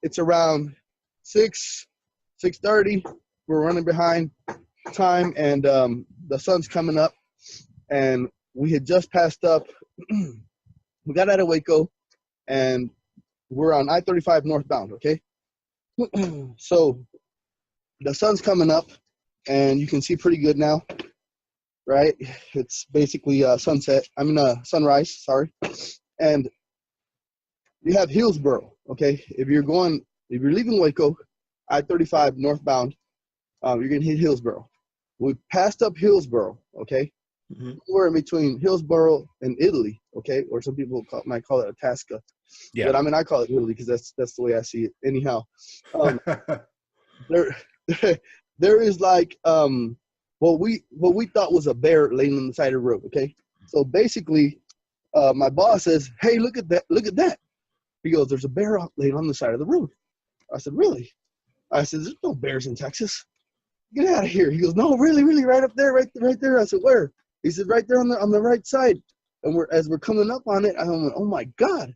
It's around 6:30. We're running behind time, and the sun's coming up, and we had just passed up. We got out of Waco, and we're on I-35 northbound, okay? So the sun's coming up, and you can see pretty good now, right? It's basically sunrise, sorry. And you have Hillsboro, okay? If you're leaving Waco, I-35 northbound, you're gonna hit Hillsboro. We passed up Hillsboro, okay? We're in between Hillsboro and Italy, okay? Or some people might call it Itasca. Yeah. But I mean, I call it Italy because that's the way I see it. Anyhow, there is like what we thought was a bear laying on the side of the road, okay? So basically, my boss says, "Hey, look at that." He goes, "There's a bear laying on the side of the road." I said, "Really?" I said, "There's no bears in Texas. Get out of here." He goes, "No, really, right up there, right there." I said, "Where?" He said, "Right there on the right side." And as we're coming up on it, I went, "Oh my God,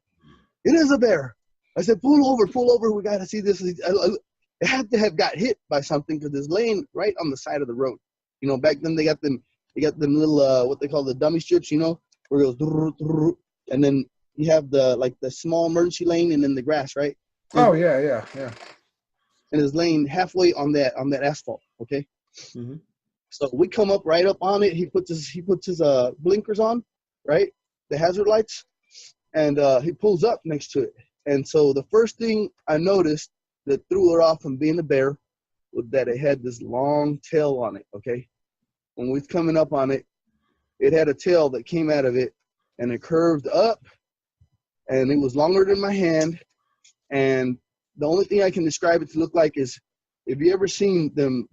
it is a bear." I said, pull over. We got to see this." It had to have got hit by something because it's laying right on the side of the road. You know, back then they got them little what they call the dummy strips, you know, where it goes, and then you have the small emergency lane and then the grass, right?
Oh yeah.
And it's laying halfway on that asphalt, okay? Mm-hmm. So we come up right up on it. He puts his blinkers on, right? The hazard lights, and he pulls up next to it. And so the first thing I noticed that threw it off from being a bear was that it had this long tail on it, okay? When we was coming up on it, it had a tail that came out of it, and it curved up, and it was longer than my hand. And the only thing I can describe it to look like is, if you ever seen them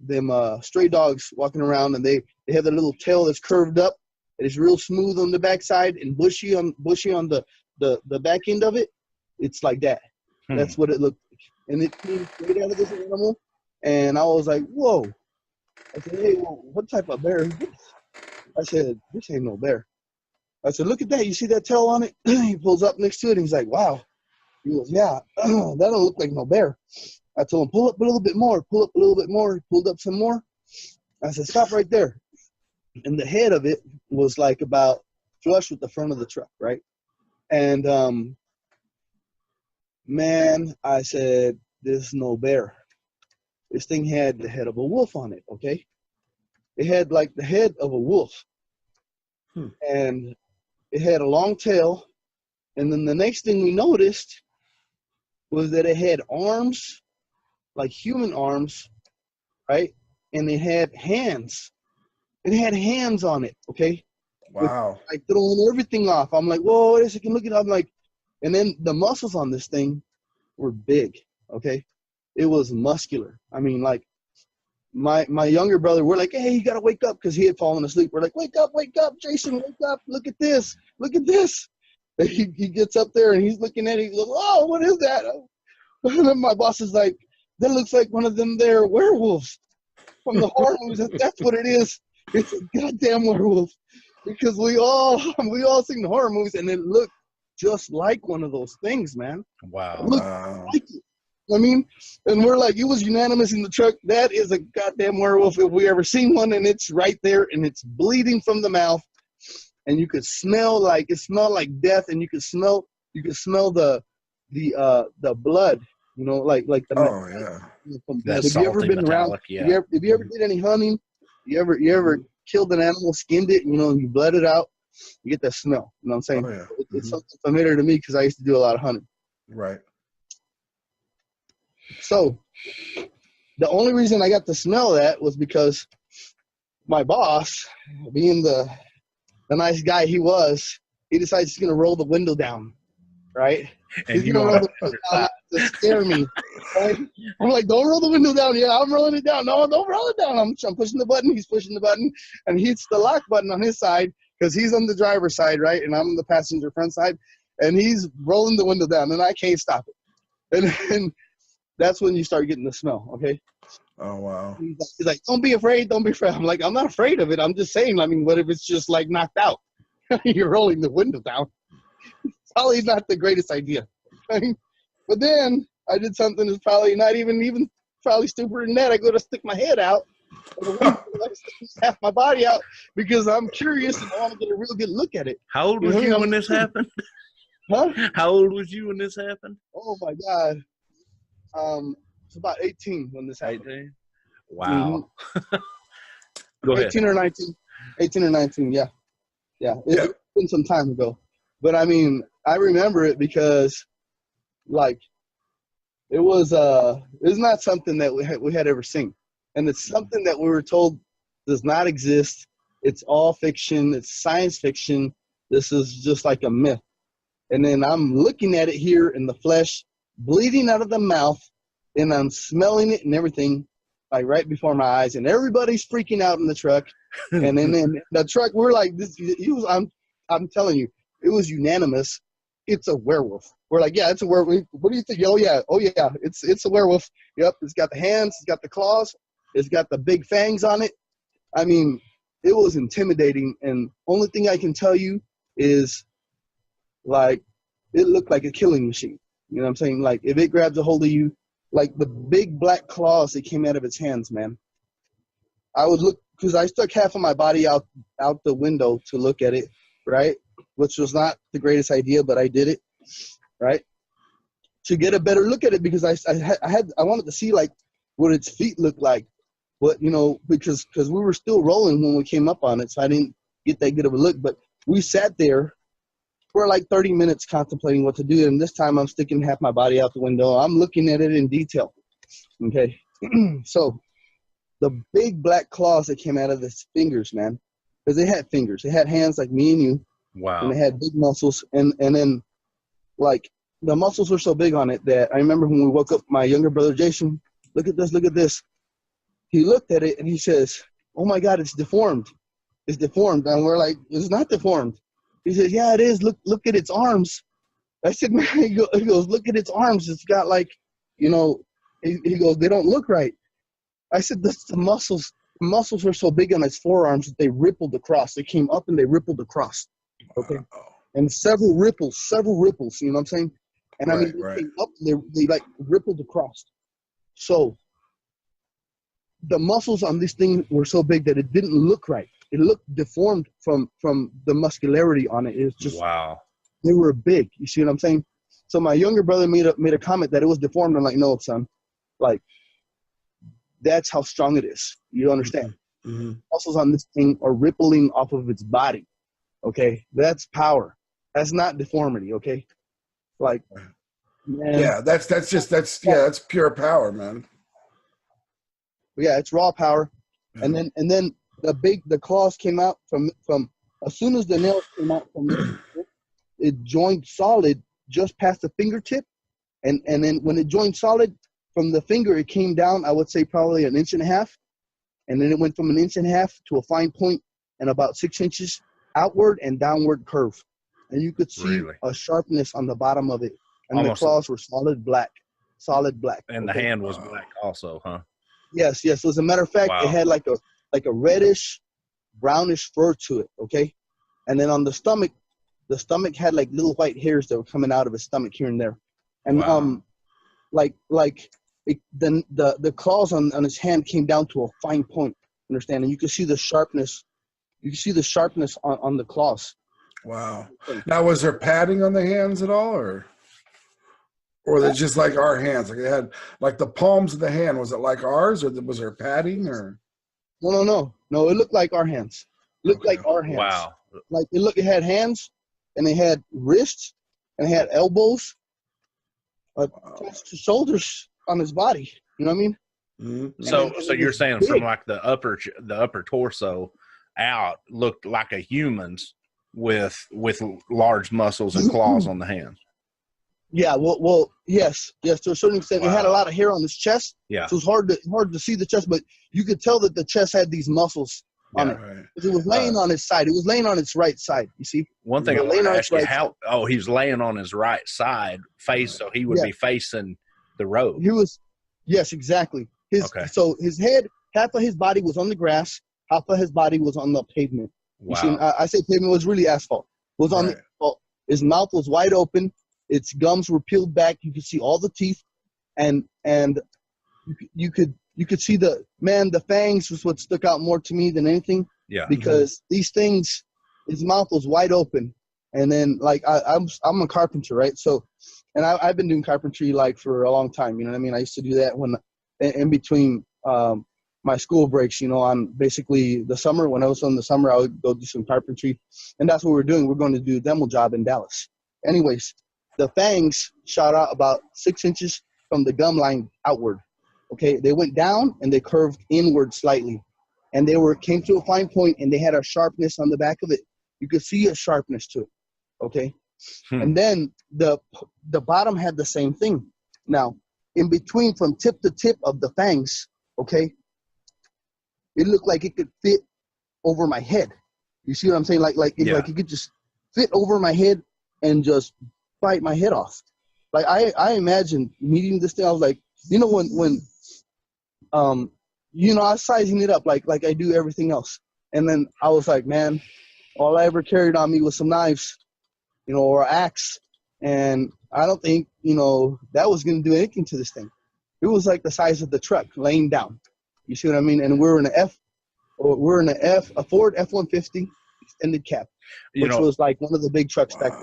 stray dogs walking around and they have a little tail that's curved up, and it's real smooth on the backside and bushy on the back end of it, it's like that. That's what it looked like. And it came straight out of this animal, and I was like, whoa. I said, "Hey, well, what type of bear is this?" I said, "This ain't no bear." I said, "Look at that. You see that tail on it?" He pulls up next to it, and he's like, "Wow." He goes, "Yeah, that don't look like no bear." I told him, "Pull up a little bit more, pull up a little bit more." He pulled up some more. I said, "Stop right there." And the head of it was like about flush with the front of the truck, right? And, man, I said, "This is no bear." This thing had the head of a wolf on it, okay? It had like the head of a wolf. And it had a long tail. And then the next thing we noticed was that it had arms, like human arms, right? And it had hands. It had hands on it, okay?
Wow.
With, like, throwing everything off. I'm like, whoa, wait a second, look at it. I'm like, and then the muscles on this thing were big, okay? It was muscular. I mean, like, my younger brother, we're like, "Hey, you got to wake up," because he had fallen asleep. We're like, wake up, Jason, wake up. Look at this. And he gets up there, and he's looking at it. He goes, "Oh, what is that?" And then my boss is like, "That looks like one of them there werewolves from the horror movies." That's what it is. It's a goddamn werewolf. Because we all seen the horror movies, and it looked just like one of those things, man.
Wow.
It looked like it. I mean, and we're like, it was unanimous in the truck. That is a goddamn werewolf if we ever seen one, and it's right there, and it's bleeding from the mouth, and you could smell it smelled like death, and you could smell the blood, you know, like the.
Oh yeah.
That
have you ever been
metallic,
around?
yeah.
Have you ever did any hunting? You ever killed an animal, skinned it, you know, and you bled it out? You get that smell. You know what I'm saying?
Oh, yeah.
It's something familiar to me because I used to do a lot of hunting.
Right.
So the only reason I got to smell that was because my boss, being the nice guy he was, he decides he's going to roll the window down, right?
And
He's going to roll the window down to scare me, right? I'm like, "Don't roll the window down." "Yeah, I'm rolling it down." "No, don't roll it down." I'm pushing the button. He's pushing the button, and he hits the lock button on his side because he's on the driver's side, right? And I'm on the passenger front side, and he's rolling the window down, and I can't stop it. And that's when you start getting the smell, okay?
Oh, wow.
He's like, don't be afraid. I'm like, I'm not afraid of it. I'm just saying, I mean, what if it's just like knocked out? You're rolling the window down. It's probably not the greatest idea. But then I did something that's probably not even probably stupider than that. I go to stick my head out. I stick half my body out because I'm curious and I want to get a real good look at it.
How old was you when this happened?
Huh?
How old was you when this happened?
Oh my God. It's about 18 when this happened.
18? Wow. Go ahead.
18 or 19, yeah. It's been some time ago. But, I mean, I remember it because, like, it's not something that we had ever seen. And it's something that we were told does not exist. It's all fiction. It's science fiction. This is just like a myth. And then I'm looking at it here in the flesh, bleeding out of the mouth, and I'm smelling it and everything, like right before my eyes. And everybody's freaking out in the truck. And then in the truck, we're like, I'm telling you, it was unanimous. It's a werewolf. We're like, yeah, it's a werewolf. What do you think? Oh yeah, it's a werewolf. Yep, it's got the hands, it's got the claws, it's got the big fangs on it. I mean, it was intimidating. And only thing I can tell you is, like, it looked like a killing machine. You know what I'm saying? Like, if it grabs a hold of you, like the big black claws that came out of its hands, man. I would look, because I stuck half of my body out the window to look at it, right? Which was not the greatest idea, but I did it, right? To get a better look at it, because I wanted to see, like, what its feet looked like, what, you know, because we were still rolling when we came up on it, so I didn't get that good of a look. But we sat there for like 30 minutes contemplating what to do, and this time I'm sticking half my body out the window. I'm looking at it in detail, okay? So the big black claws that came out of its fingers, man, because they had fingers. They had hands like me and you.
Wow.
And they had big muscles. And then, like, the muscles were so big on it that I remember when we woke up, my younger brother, Jason, look at this, look at this. He looked at it and he says, oh my God, it's deformed. It's deformed. And we're like, it's not deformed. He says, yeah, it is. Look at its arms. I said, man, he goes, look at its arms. It's got, like, you know, he goes, they don't look right. I said, that's the muscles. The muscles were so big on its forearms that they rippled across. They came up and they rippled across. Okay. And several ripples, you know what I'm saying? And I mean, they came up, they like rippled across. So the muscles on this thing were so big that it didn't look right. It looked deformed from the muscularity on it. It was just,
wow.
They were big. You see what I'm saying? So my younger brother made a comment that it was deformed. I'm like, no, son, like, that's how strong it is. You understand?
Mm-hmm.
Muscles on this thing are rippling off of its body. Okay, that's power. That's not deformity. Okay, like, man,
yeah, that's pure power, man.
Yeah, it's raw power.
Yeah.
And then the claws came out from as soon as the nails came out from it joined solid just past the fingertip, and then when it joined solid from the finger, it came down, I would say probably 1.5 inches, and then it went from 1.5 inches to a fine point and about 6 inches outward and downward curve, and you could see a sharpness on the bottom of it, and almost the claws were solid black.
And the hand was black also, huh?
Yes. So as a matter of fact, it had like a reddish, brownish fur to it. Okay, and then on the stomach had like little white hairs that were coming out of his stomach here and there, and the claws on his hand came down to a fine point. Understand? And you could see the sharpness. You can see the sharpness on the claws.
Wow. Now, was there padding on the hands at all, or they're just like our hands? Like they had, like the palms of the hand. Was it like ours, or was there padding, or?
No. It looked like our hands. Like our hands.
Wow.
Like it had hands, and they had wrists, and they had elbows, shoulders on his body. You know what I mean?
Mm-hmm.
So you're saying big. From like the upper torso out looked like a human's with large muscles and claws on the hands.
Yeah, well, yes, to a certain extent. Wow. It had a lot of hair on his chest.
Yeah,
so it was hard to see the chest, but you could tell that the chest had these muscles on it. Right. It was laying on his side. It was laying on its right side. You see.
One thing I want to ask you: he was laying on his right side, so he would be facing the road.
He was, yes, exactly. So his head, half of his body was on the grass, half of his body was on the pavement.
Wow.
You see, I say pavement was really asphalt. It was on the asphalt. His mouth was wide open. Its gums were peeled back. You could see all the teeth, and you could see the fangs was what stuck out more to me than anything.
Yeah.
Because these things, his mouth was wide open, and then like I'm a carpenter, right? So, and I've been doing carpentry like for a long time. You know what I mean? I used to do that when in between my school breaks. You know, I'm basically the summer, when I was in the summer, I would go do some carpentry, and that's what we're doing. We're going to do a demo job in Dallas. Anyways, the fangs shot out about 6 inches from the gum line outward. Okay, they went down and they curved inward slightly, and they came to a fine point, and they had a sharpness on the back of it. You could see a sharpness to it. Okay, and then the bottom had the same thing. Now, in between, from tip to tip of the fangs, okay, it looked like it could fit over my head. You see what I'm saying? Like it could just fit over my head and just bite my head off. Like I imagine meeting this thing. I was like, you know, when you know, I was sizing it up like I do everything else. And then I was like, man, all I ever carried on me was some knives, you know, or axe. And I don't think, you know, that was going to do anything to this thing. It was like the size of the truck laying down. You see what I mean? And we're in a Ford F-150 extended cab, which was like one of the big trucks back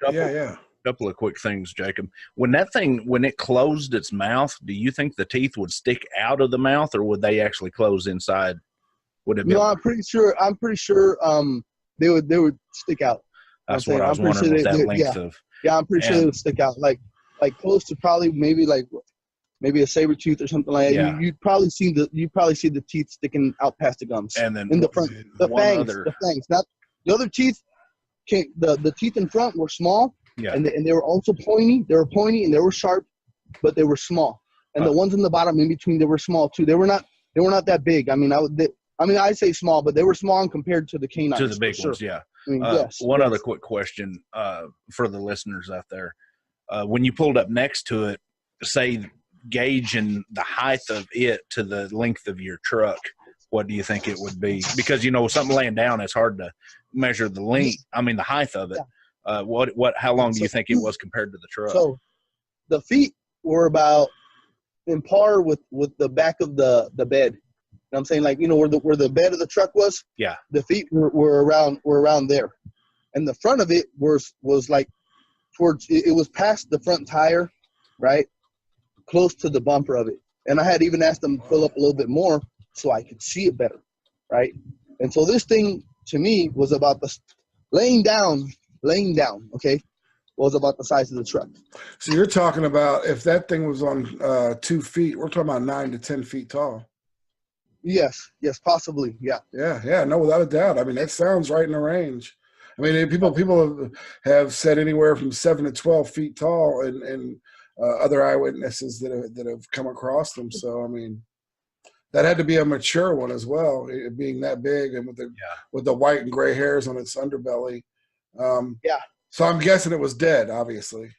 then.
Couple of quick things, Jacob. When it closed its mouth, do you think the teeth would stick out of the mouth, or would they actually close inside? Would it be? No,
I'm pretty sure they would stick out.
That's what I was wondering. Was that length of?
Yeah, I'm pretty sure they would stick out, like close to probably maybe a saber tooth or something like that. Yeah. You'd probably see the teeth sticking out past the gums. And then in the front, the fangs. Not the other teeth. The teeth in front were small. Yeah. And they were also pointy. They were pointy and they were sharp, but they were small. And the ones in the bottom in between, they were small too. They were not that big. I mean, I say small, but they were small compared to the canines.
To the big ones, yeah. I mean, one other quick question for the listeners out there. When you pulled up next to it, say gauging the height of it to the length of your truck, what do you think it would be? Because, you know, something laying down, it's hard to measure the length. I mean, the height of it. Yeah. How long do you think it was compared to the truck?
So the feet were about in par with the back of the bed. You know what I'm saying? Like, you know, where the bed of the truck was?
Yeah.
The feet were around there. And the front of it was like towards, it was past the front tire, right? Close to the bumper of it. And I had even asked them to fill up a little bit more so I could see it better, right? And so this thing to me was about the laying down, okay, was about the size of the truck.
So you're talking about if that thing was on 2 feet, we're talking about 9 to 10 feet tall.
Yes, possibly, yeah.
Yeah, no, without a doubt. I mean, that sounds right in the range. I mean, people have said anywhere from 7 to 12 feet tall, and other eyewitnesses that have come across them. So, I mean, that had to be a mature one as well, it being that big and with the white and gray hairs on its underbelly. So I'm guessing it was dead, obviously.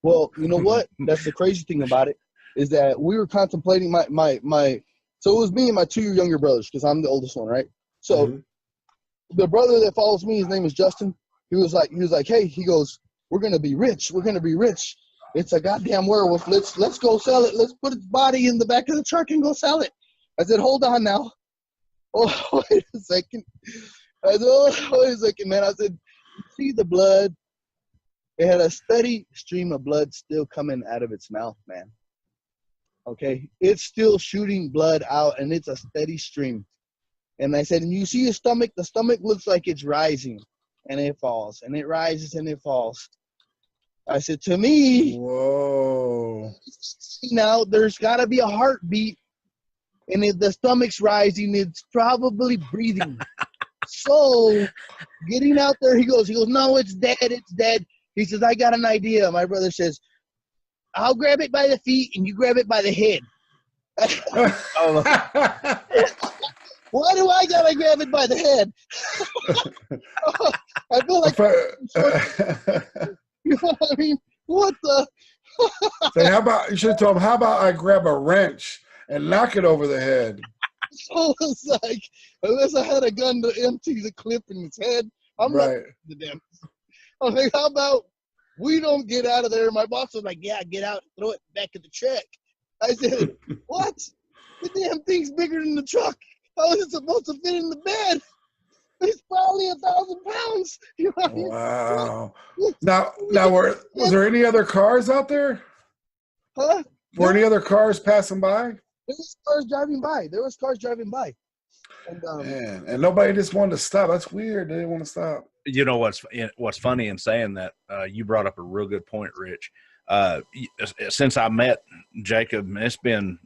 Well, you know what? That's the crazy thing about it is that we were contemplating my so it was me and my 2 younger brothers because I'm the oldest one, right? So the brother that follows me, his name is Justin. He was like, hey, he goes, we're gonna be rich. It's a goddamn werewolf. Let's go sell it. Let's put its body in the back of the truck and go sell it. I said, hold on now. Oh, wait a second. I said, oh, wait a second, man. I said, you see the blood? It had a steady stream of blood still coming out of its mouth, man. Okay? It's still shooting blood out, and it's a steady stream. And I said, and you see his stomach? The stomach looks like it's rising, and it falls, and it rises, and it falls. I said, to me,
whoa.
Now, there's got to be a heartbeat, and if the stomach's rising, it's probably breathing. So, getting out there, he goes, no, it's dead. He says, I got an idea. My brother says, I'll grab it by the feet, and you grab it by the head. Why do I got to grab it by the head? I feel like, you know what I mean? What the?
Say, you should have told him, how about I grab a wrench and knock it over the head?
So it's like, unless I had a gun to empty the clip in his head, I'm right. Not the damn. I was like, how about we don't get out of there? My boss was like, yeah, get out, throw it back in the truck. I said, what? The damn thing's bigger than the truck. How is it supposed to fit in the bed? It's probably 1,000 pounds. You know what I mean?
Wow. Now, was there any other cars out there?
Huh?
Were any other cars passing by?
There was cars driving by. And
Man, and nobody just wanted to stop. That's weird. They didn't want to stop.
You know what's funny in saying that? You brought up a real good point, Rich. Since I met Jacob, it's been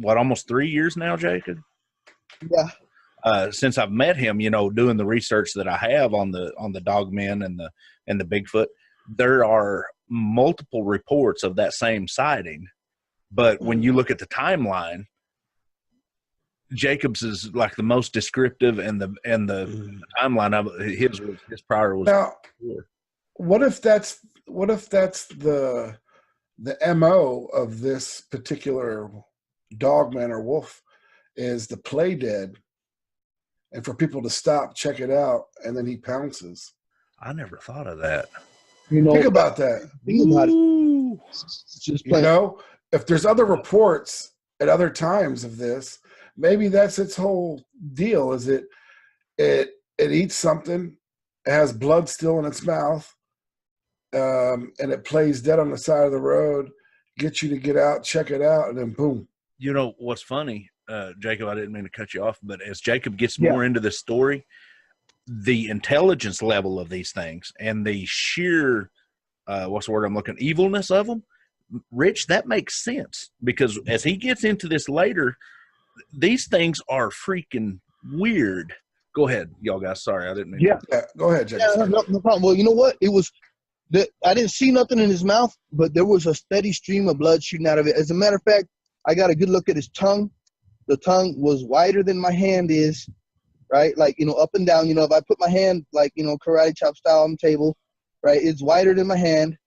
almost 3 years now, Jacob.
yeah.
Since I've met him, doing the research that I have on the Dogman and the Bigfoot, there are multiple reports of that same sighting. But when you look at the timeline, Jacob's is like the most descriptive, and the timeline of his prior was.
Now, what if that's the MO of this particular Dogman or wolf is the play dead, and for people to stop, check it out, and then he pounces.
I never thought of that.
Think about that.
Think about it. Just
If there's other reports at other times of this, maybe that's its whole deal. Is it eats something, it has blood still in its mouth, and it plays dead on the side of the road, gets you to get out, check it out, and then boom.
You know what's funny, Jacob? I didn't mean to cut you off, but as Jacob gets more into this story, the intelligence level of these things and the sheer, what's the word I'm looking, evilness of them, Rich, that makes sense, because as he gets into this later, these things are freaking weird. Go ahead, y'all guys. Sorry, I didn't mean
to. Yeah, go ahead, Jacob.
Yeah, no problem. Well, you know what? It was that I didn't see nothing in his mouth, but there was a steady stream of blood shooting out of it. As a matter of fact, I got a good look at his tongue. The tongue was wider than my hand is, right? Like, up and down. If I put my hand, like, karate chop style on the table, right? It's wider than my hand,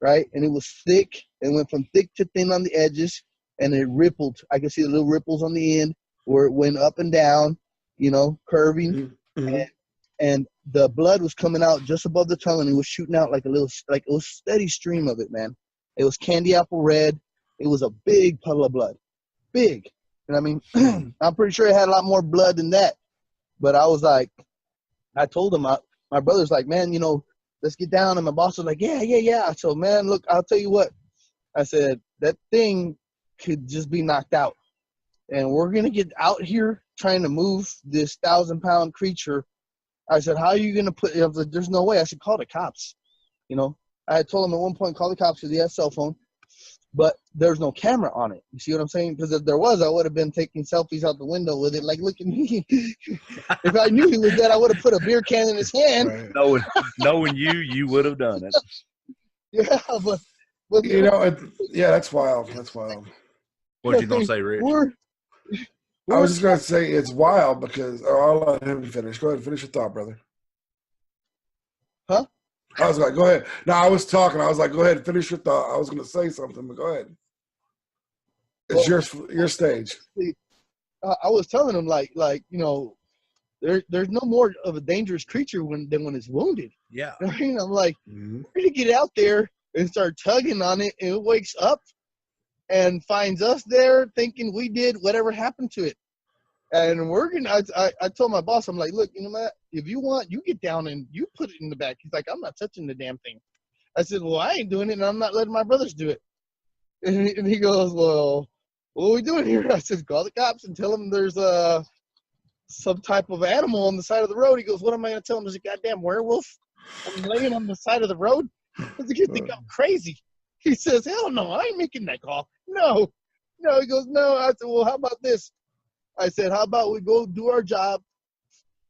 right? And it was thick. It went from thick to thin on the edges, and it rippled. I could see the little ripples on the end where it went up and down, curving.
Mm-hmm.
And the blood was coming out just above the tongue, and it was shooting out like it was a steady stream of it, man. It was candy apple red. It was a big puddle of blood. Big. And I mean, I'm pretty sure it had a lot more blood than that. But I was like, I told him, my brother's like, man, let's get down. And my boss was like, yeah. So, man, look, I'll tell you what. I said, that thing could just be knocked out. And we're going to get out here trying to move this 1,000-pound creature. I said, how are you going to put it? There's no way. I said, call the cops. I had told him at one point, call the cops because he has a cell phone. But there's no camera on it. You see what I'm saying? Because if there was, I would have been taking selfies out the window with it. Like, look at me. If I knew he was dead, I would have put a beer can in his hand.
Right. Knowing you would have done it.
Yeah, but
that's wild. That's wild.
What you gonna say, Rich?
I was just gonna say it's wild because I'll let him finish. Go ahead, finish your thought, brother.
Huh?
I was like, go ahead. No, I was talking. I was like, go ahead, finish your thought. I was gonna say something, but go ahead. It's your stage.
I was telling him like there's no more of a dangerous creature than when it's wounded.
Yeah.
I mean, I'm like, we're gonna get out there and start tugging on it, and it wakes up and finds us there thinking we did whatever happened to it. And we're gonna. I told my boss, I'm like, look, Matt, if you want, you get down and you put it in the back. He's like, I'm not touching the damn thing. I said, well, I ain't doing it, and I'm not letting my brothers do it. And he goes, well, what are we doing here? I said, call the cops and tell them there's some type of animal on the side of the road. He goes, what am I gonna tell them? There's a goddamn werewolf laying on the side of the road? I think I'm crazy. He says, hell no, I ain't making that call. No. He goes, no. I said, well, how about this? I said, how about we go do our job?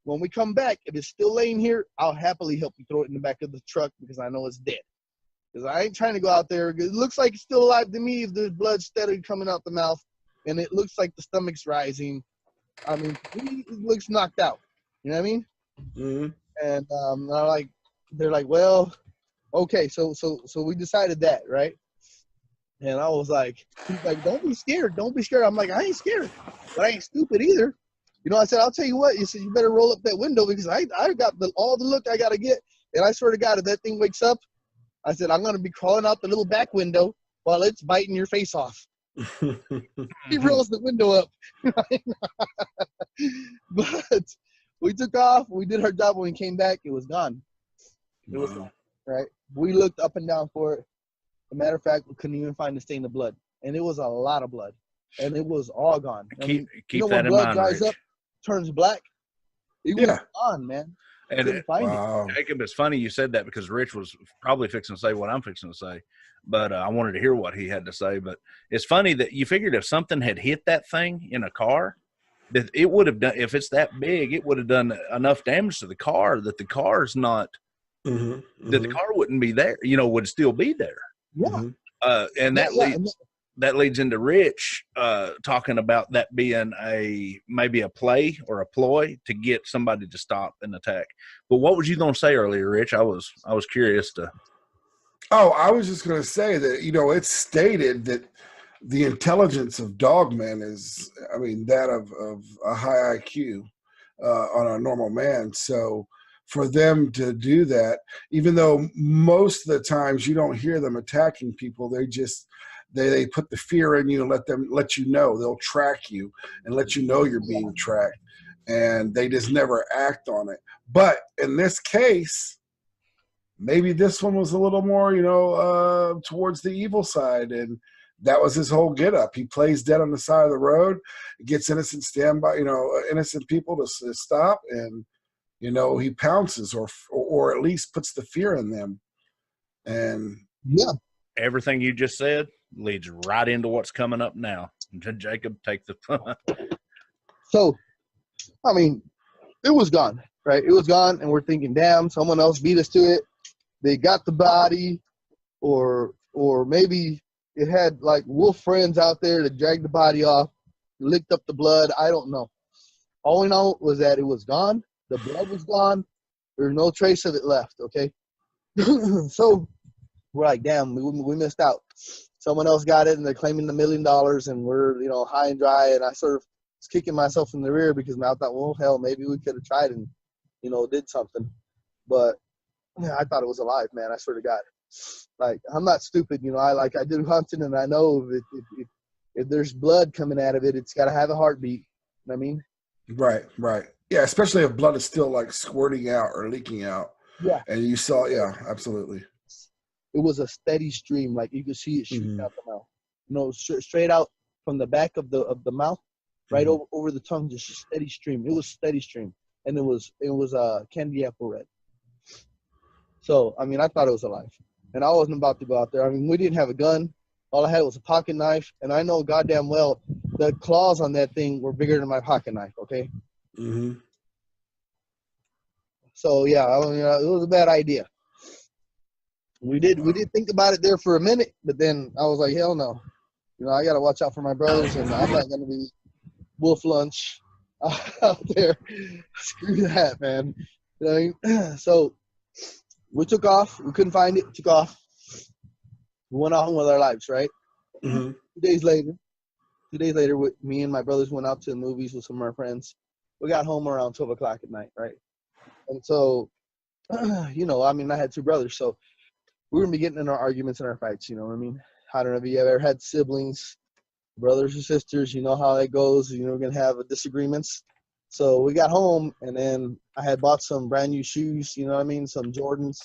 When we come back, if it's still laying here, I'll happily help you throw it in the back of the truck because I know it's dead. Because I ain't trying to go out there. It looks like it's still alive to me if there's blood steadily coming out the mouth, and it looks like the stomach's rising. I mean, he looks knocked out. You know what I mean? Mm-hmm. And they're like, well, okay, so we decided that, right? And I was like, he's like, don't be scared. Don't be scared. I'm like, I ain't scared, but I ain't stupid either. I said, I'll tell you what. You said, you better roll up that window because I got all the look I got to get. And I swear to God, if that thing wakes up, I said, I'm going to be crawling out the little back window while it's biting your face off. He rolls the window up. But we took off. We did our job. When we came back, it was gone. It was gone, right? We looked up and down for it. As a matter of fact, we couldn't even find the stain of blood. And it was a lot of blood. and it was all gone.
Keep
when
that in
blood
mind,
dries
Rich.
up, turns black. It was gone, man.
And
Couldn't find
Wow.
Jacob, it's funny you said that because Rich was probably fixing to say what I'm fixing to say, but I wanted to hear what he had to say. But it's funny that you figured if something had hit that thing in a car, that it would have done, if it's that big, it would have done enough damage to the car that the car's not, that the car wouldn't be there, would still be there.
Yeah.
And that leads into Rich talking about that being maybe a play or a ploy to get somebody to stop an attack. But what was you going to say earlier, Rich? I was curious to.
Oh, I was just going to say that, it's stated that the intelligence of Dogman is, that of a high IQ on a normal man. So for them to do that, even though most of the times you don't hear them attacking people, they put the fear in you and let you know. They'll track you and let you know you're being tracked, and they just never act on it. But in this case, maybe this one was a little more, towards the evil side, and that was his whole get up. He plays dead on the side of the road, gets innocent innocent people to stop, and he pounces or at least puts the fear in them. And
everything you just said leads right into what's coming up now. Jacob, take the
So, it was gone, right? It was gone, and we're thinking, damn, someone else beat us to it. They got the body, or maybe it had like wolf friends out there that dragged the body off, licked up the blood. I don't know. All we know was that it was gone. The blood was gone. There's no trace of it left, okay? So we're like, damn, we missed out. Someone else got it, and they're claiming $1 million, and we're, high and dry. And I sort of was kicking myself in the rear because I thought, well, hell, maybe we could have tried and, did something. But I thought it was alive, man. I swear to God. Like, I'm not stupid, I do hunting, and I know if there's blood coming out of it, it's got to have a heartbeat. You know what I mean?
Right. Yeah, especially if blood is still like squirting out or leaking out.
Yeah.
And you saw, absolutely.
It was a steady stream, like you could see it shooting out the mouth. Straight out from the back of the mouth, right over the tongue, just a steady stream. It was steady stream, and it was candy apple red. So I thought it was alive, and I wasn't about to go out there. We didn't have a gun. All I had was a pocket knife, and I know goddamn well the claws on that thing were bigger than my pocket knife. Okay. So yeah, it was a bad idea. We did think about it there for a minute, but then I was like, hell no. I got to watch out for my brothers, and I'm not going to be wolf lunch out there. Screw that, man. So we took off. We couldn't find it. Took off. We went on with our lives, right? 2 days later, me and my brothers went out to the movies with some of our friends. We got home around 12 o'clock at night, right? And so, I had two brothers, so we're going to be getting in our arguments and our fights, you know what I mean? I don't know if you ever had siblings, brothers or sisters, you know how that goes. We're going to have disagreements. So we got home, and then I had bought some brand new shoes, you know what I mean, some Jordans.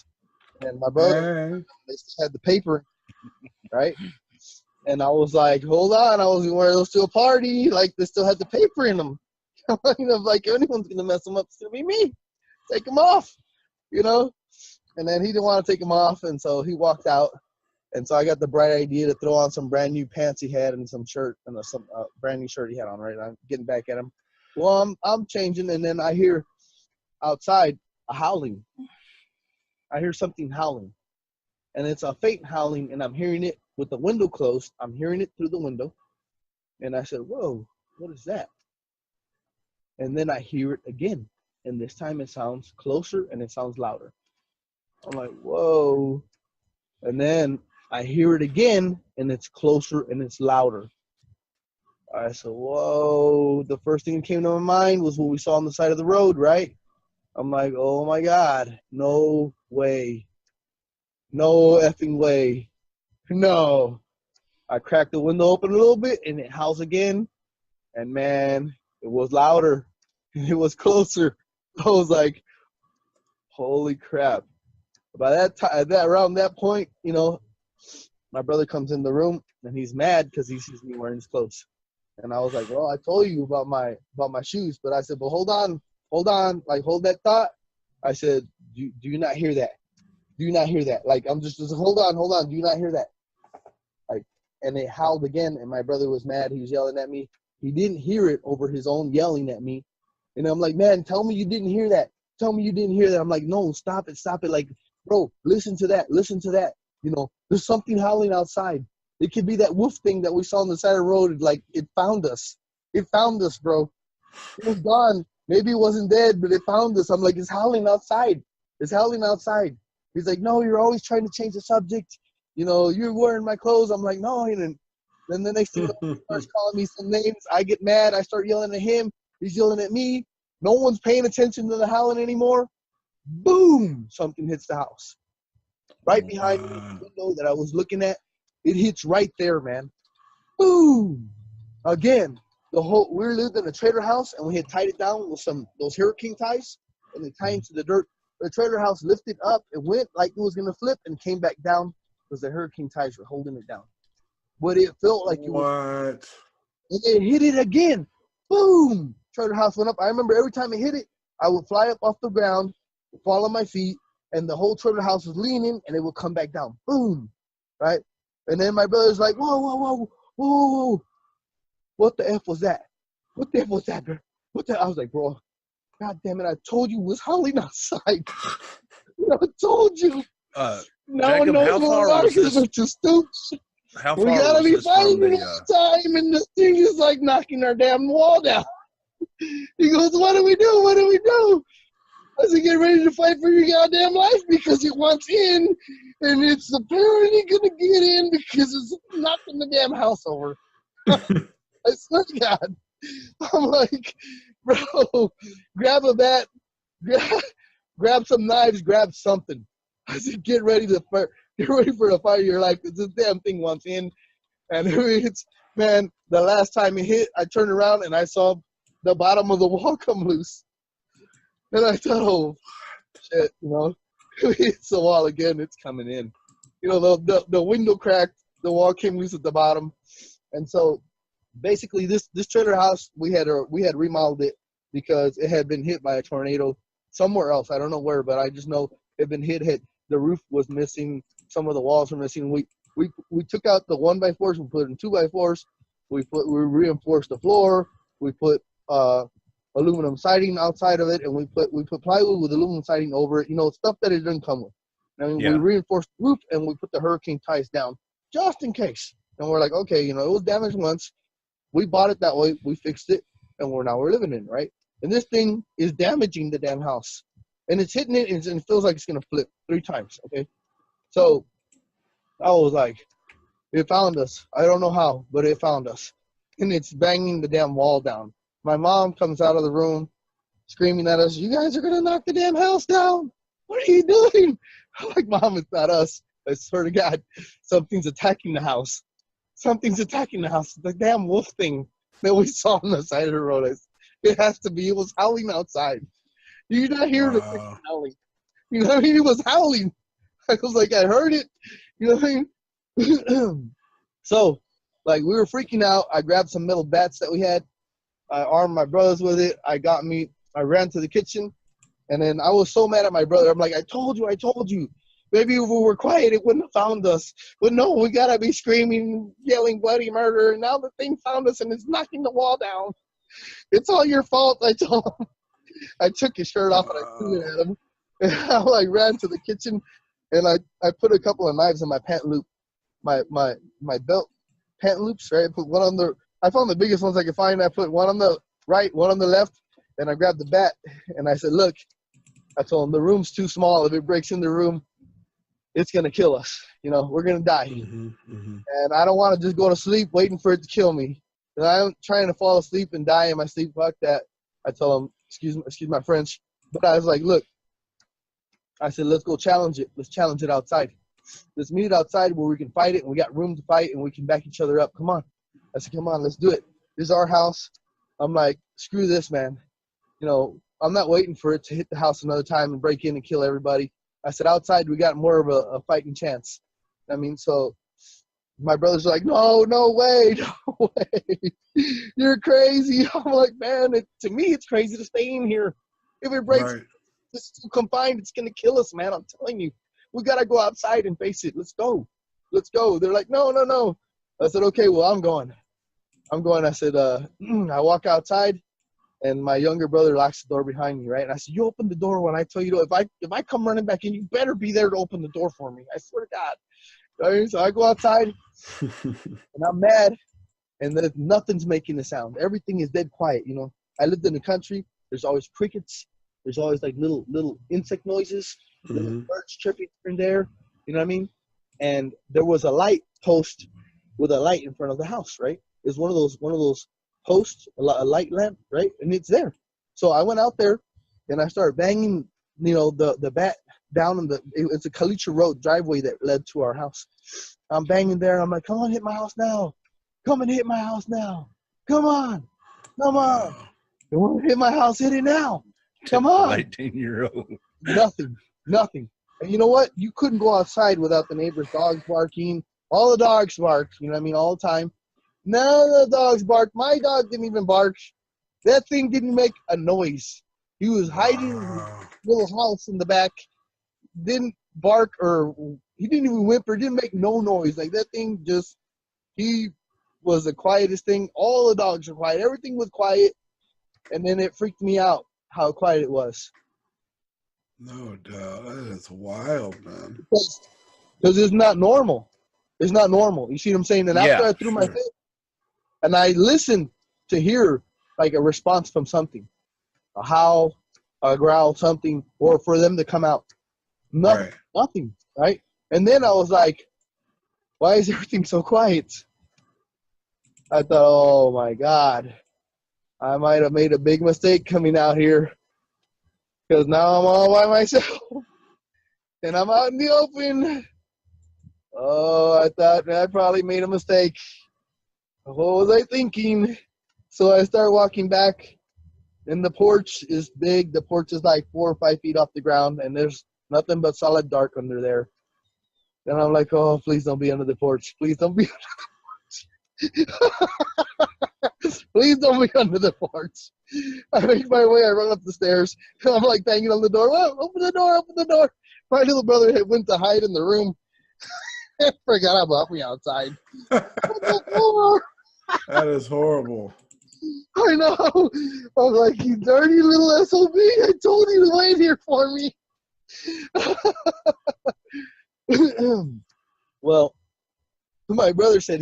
And my brother, they still had the paper, right? And I was like, hold on, I was going to wear those to a party. Like, they still had the paper in them. Like, if anyone's going to mess them up, it's going to be me. Take them off, And then he didn't want to take them off, and so he walked out. And so I got the bright idea to throw on some brand new pants he had and some shirt and some brand new shirt he had on, right? I'm getting back at him. Well, I'm changing, and then I hear outside a howling. I hear something howling, and it's a faint howling, and I'm hearing it with the window closed. I'm hearing it through the window, and I said, whoa, what is that? And then I hear it again, and this time it sounds closer and it sounds louder. I'm like, whoa. And then I hear it again, and it's closer and it's louder. I said, whoa. The first thing that came to my mind was what we saw on the side of the road, right? I'm like, oh, my God. No way. No effing way. No. I cracked the window open a little bit, and it howls again. And, man, it was louder. It was closer. I was like, holy crap. By that time, around that point, my brother comes in the room, and he's mad because he sees me wearing his clothes. And I was like, well, I told you about my shoes. But I said, but hold on. Like, hold that thought. I said, do you not hear that? Do you not hear that? Like, I'm just hold on. Do you not hear that? Like, and it howled again. And my brother was mad. He was yelling at me. He didn't hear it over his own yelling at me. And I'm like, man, tell me you didn't hear that. Tell me you didn't hear that. I'm like, no, stop it. Like, bro, listen to that. You know, there's something howling outside. It could be that wolf thing that we saw on the side of the road. Like, it found us. It found us, bro. It was gone. Maybe it wasn't dead, but it found us. I'm like, it's howling outside. He's like, no, you're always trying to change the subject. You know, you're wearing my clothes. I'm like, no. And then the next thing he starts calling me some names. I get mad. I start yelling at him. He's yelling at me. No one's paying attention to the howling anymore. Boom! Something hits the house. Right behind me, the window that I was looking at. It hits right there, man. Boom! Again, we lived in a trailer house, and we had tied it down with those hurricane ties, and they tied into the dirt. The trailer house lifted up. It went like it was going to flip and came back down because the hurricane ties were holding it down. But it felt like it was. And it hit it again. Boom! Trailer house went up. I remember every time it hit it, I would fly up off the ground, fall on my feet, and the whole trailer house was leaning, and it would come back down. Boom! Right? And then my brother's like, whoa. What the F was that? What the F was that, bro? I was like, bro, God damn it, I told you it was howling outside. I told you. No one
Jacob,
knows
how
what
far
we are
was
because
this?
we're too stupid.
How far
We gotta
was
be
this from
fighting all the time, and this thing is like knocking our damn wall down. He goes, what do we do? I said, get ready to fight for your goddamn life because it wants in, and it's apparently gonna get in because it's knocking the damn house over. I swear to God. I'm like, bro, grab a bat, grab some knives, grab something. I said, get ready for the fight of your life because this damn thing wants in. And it's, man, the last time it hit, I turned around and I saw the bottom of the wall come loose. And I thought, oh, shit, you know, if it hits the wall again, it's coming in. You know, the window cracked, the wall came loose at the bottom. And so basically this trailer house, we had remodeled it because it had been hit by a tornado somewhere else. I don't know where, but I just know it had been hit. The roof was missing. Some of the walls were missing. We took out the 1x4s, we put in 2x4s. We reinforced the floor. We put aluminum siding outside of it, and we put plywood with aluminum siding over it. You know, stuff that it doesn't come with. And we reinforced the roof, and we put the hurricane ties down just in case. And we're like, okay, you know, it was damaged once. We bought it that way. We fixed it, and we're living in it, right? And this thing is damaging the damn house, and it's hitting it, and it feels like it's gonna flip 3 times. Okay, so I was like, it found us. I don't know how, but it found us, and it's banging the damn wall down. My mom comes out of the room, screaming at us, "You guys are gonna knock the damn house down! What are you doing?" I'm like, "Mom, it's not us. I swear to God, something's attacking the house. Something's attacking the house. The damn wolf thing that we saw on the side of the road. It has to be. It was howling outside. You're not hearing the thing howling. You know what I mean? It was howling. I was like, I heard it. You know what I mean? So, like, we were freaking out. I grabbed some metal bats that we had. I armed my brothers with it. I ran to the kitchen. And then I was so mad at my brother. I'm like, I told you. Maybe if we were quiet, it wouldn't have found us. But no, we got to be screaming, yelling bloody murder. And now the thing found us, and it's knocking the wall down. It's all your fault, I told him. I took his shirt off, and I threw it at him. And I like, ran to the kitchen, and I put a couple of knives in my pant loop, my belt pant loops, right? I put one on I found the biggest ones I could find. I put one on the right, one on the left, and I grabbed the bat, and I said, look, I told him, the room's too small. If it breaks in the room, it's going to kill us. You know, we're going to die. And I don't want to just go to sleep waiting for it to kill me. And I'm trying to fall asleep and die in my sleep. Fuck that. I told him, excuse my French. But I was like, look, I said, let's go challenge it. Let's challenge it outside. Let's meet it outside where we can fight it, and we got room to fight, and we can back each other up. Come on. I said, come on, let's do it. This is our house. I'm like, screw this, man. You know, I'm not waiting for it to hit the house another time and break in and kill everybody. I said, outside, we got more of a fighting chance. I mean, so My brother's like, no way, no way. You're crazy. I'm like, man, to me, it's crazy to stay in here. If it breaks, it's too confined. It's going to kill us, man. I'm telling you. We got to go outside and face it. Let's go. Let's go. They're like, no. I said, okay, well, I'm going. I said, I walk outside, and my younger brother locks the door behind me, right? And I said, you open the door when I tell you to. If I come running back in, you better be there to open the door for me. I swear to God. Right? So I go outside, and I'm mad, and then nothing's making a sound. Everything is dead quiet, you know. I lived in the country. There's always crickets. There's always like little insect noises, little birds chirping here and there. You know what I mean? And there was a light post with a light in front of the house, right? It's one of those posts, a light lamp, right? And it's there. So I went out there, and I started banging, you know, the bat down in it's a Caliche Road driveway that led to our house. I'm banging there. I'm like, come on, hit my house now. Come and hit my house now. Come on. You want to hit my house? Hit it now. Come on.
18-year-old.
Nothing. And you know what? You couldn't go outside without the neighbor's dogs barking. All the dogs bark, you know what I mean, all the time. None of the dogs barked. My dog didn't even bark. That thing didn't make a noise. He was hiding in his little house in the back. Didn't bark, or he didn't even whimper. Didn't make no noise. Like, that thing just, he was the quietest thing. All the dogs were quiet. Everything was quiet. And then it freaked me out how quiet it was.
No doubt. That is wild, man.
Because it's not normal. It's not normal. You see what I'm saying? And after I threw my fit, and I listened to hear like a response from something, a howl, a growl, something, or for them to come out. Nothing, right? And then I was like, why is everything so quiet? I thought, oh my God, I might have made a big mistake coming out here, because now I'm all by myself and I'm out in the open. Oh, I thought I probably made a mistake. What was I thinking? So I start walking back, and the porch is big. The porch is like 4 or 5 feet off the ground, and there's nothing but solid dark under there. And I'm like, oh, please don't be under the porch. Please don't be under the porch. Please don't be under the porch. I make my way. I run up the stairs. I'm like banging on the door. Well, open the door, open the door. My little brother had went to hide in the room. Forgot about me outside.
That is horrible.
I know. I was like, you dirty little SOB. I told you to wait here for me. Well, my brother said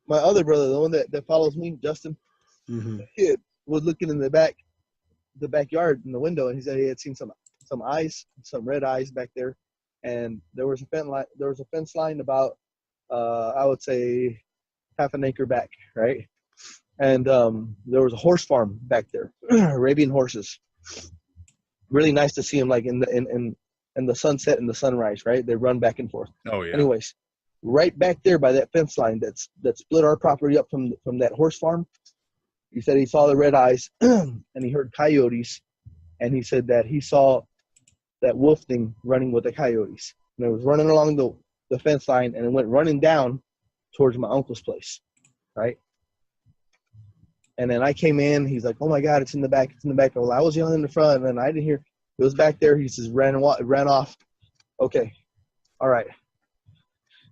my other brother, the one that follows me, Justin, he was looking in the backyard in the window, and he said he had seen some eyes, some red eyes back there, and there was a fence line about I would say half an acre back, right? And there was a horse farm back there, Arabian horses. Really nice to see them, like in the sunset and the sunrise, right? They run back and forth.
Oh yeah.
Anyways, right back there by that fence line that split our property up from that horse farm, he said he saw the red eyes and he heard coyotes, and he said that he saw that wolf thing running with the coyotes, and it was running along the fence line, and it went running down towards my uncle's place, right? And then I came in. He's like, "Oh my God, it's in the back! It's in the back!" Well, I was yelling in the front, and I didn't hear. It was back there. He says, ran off. Okay, all right.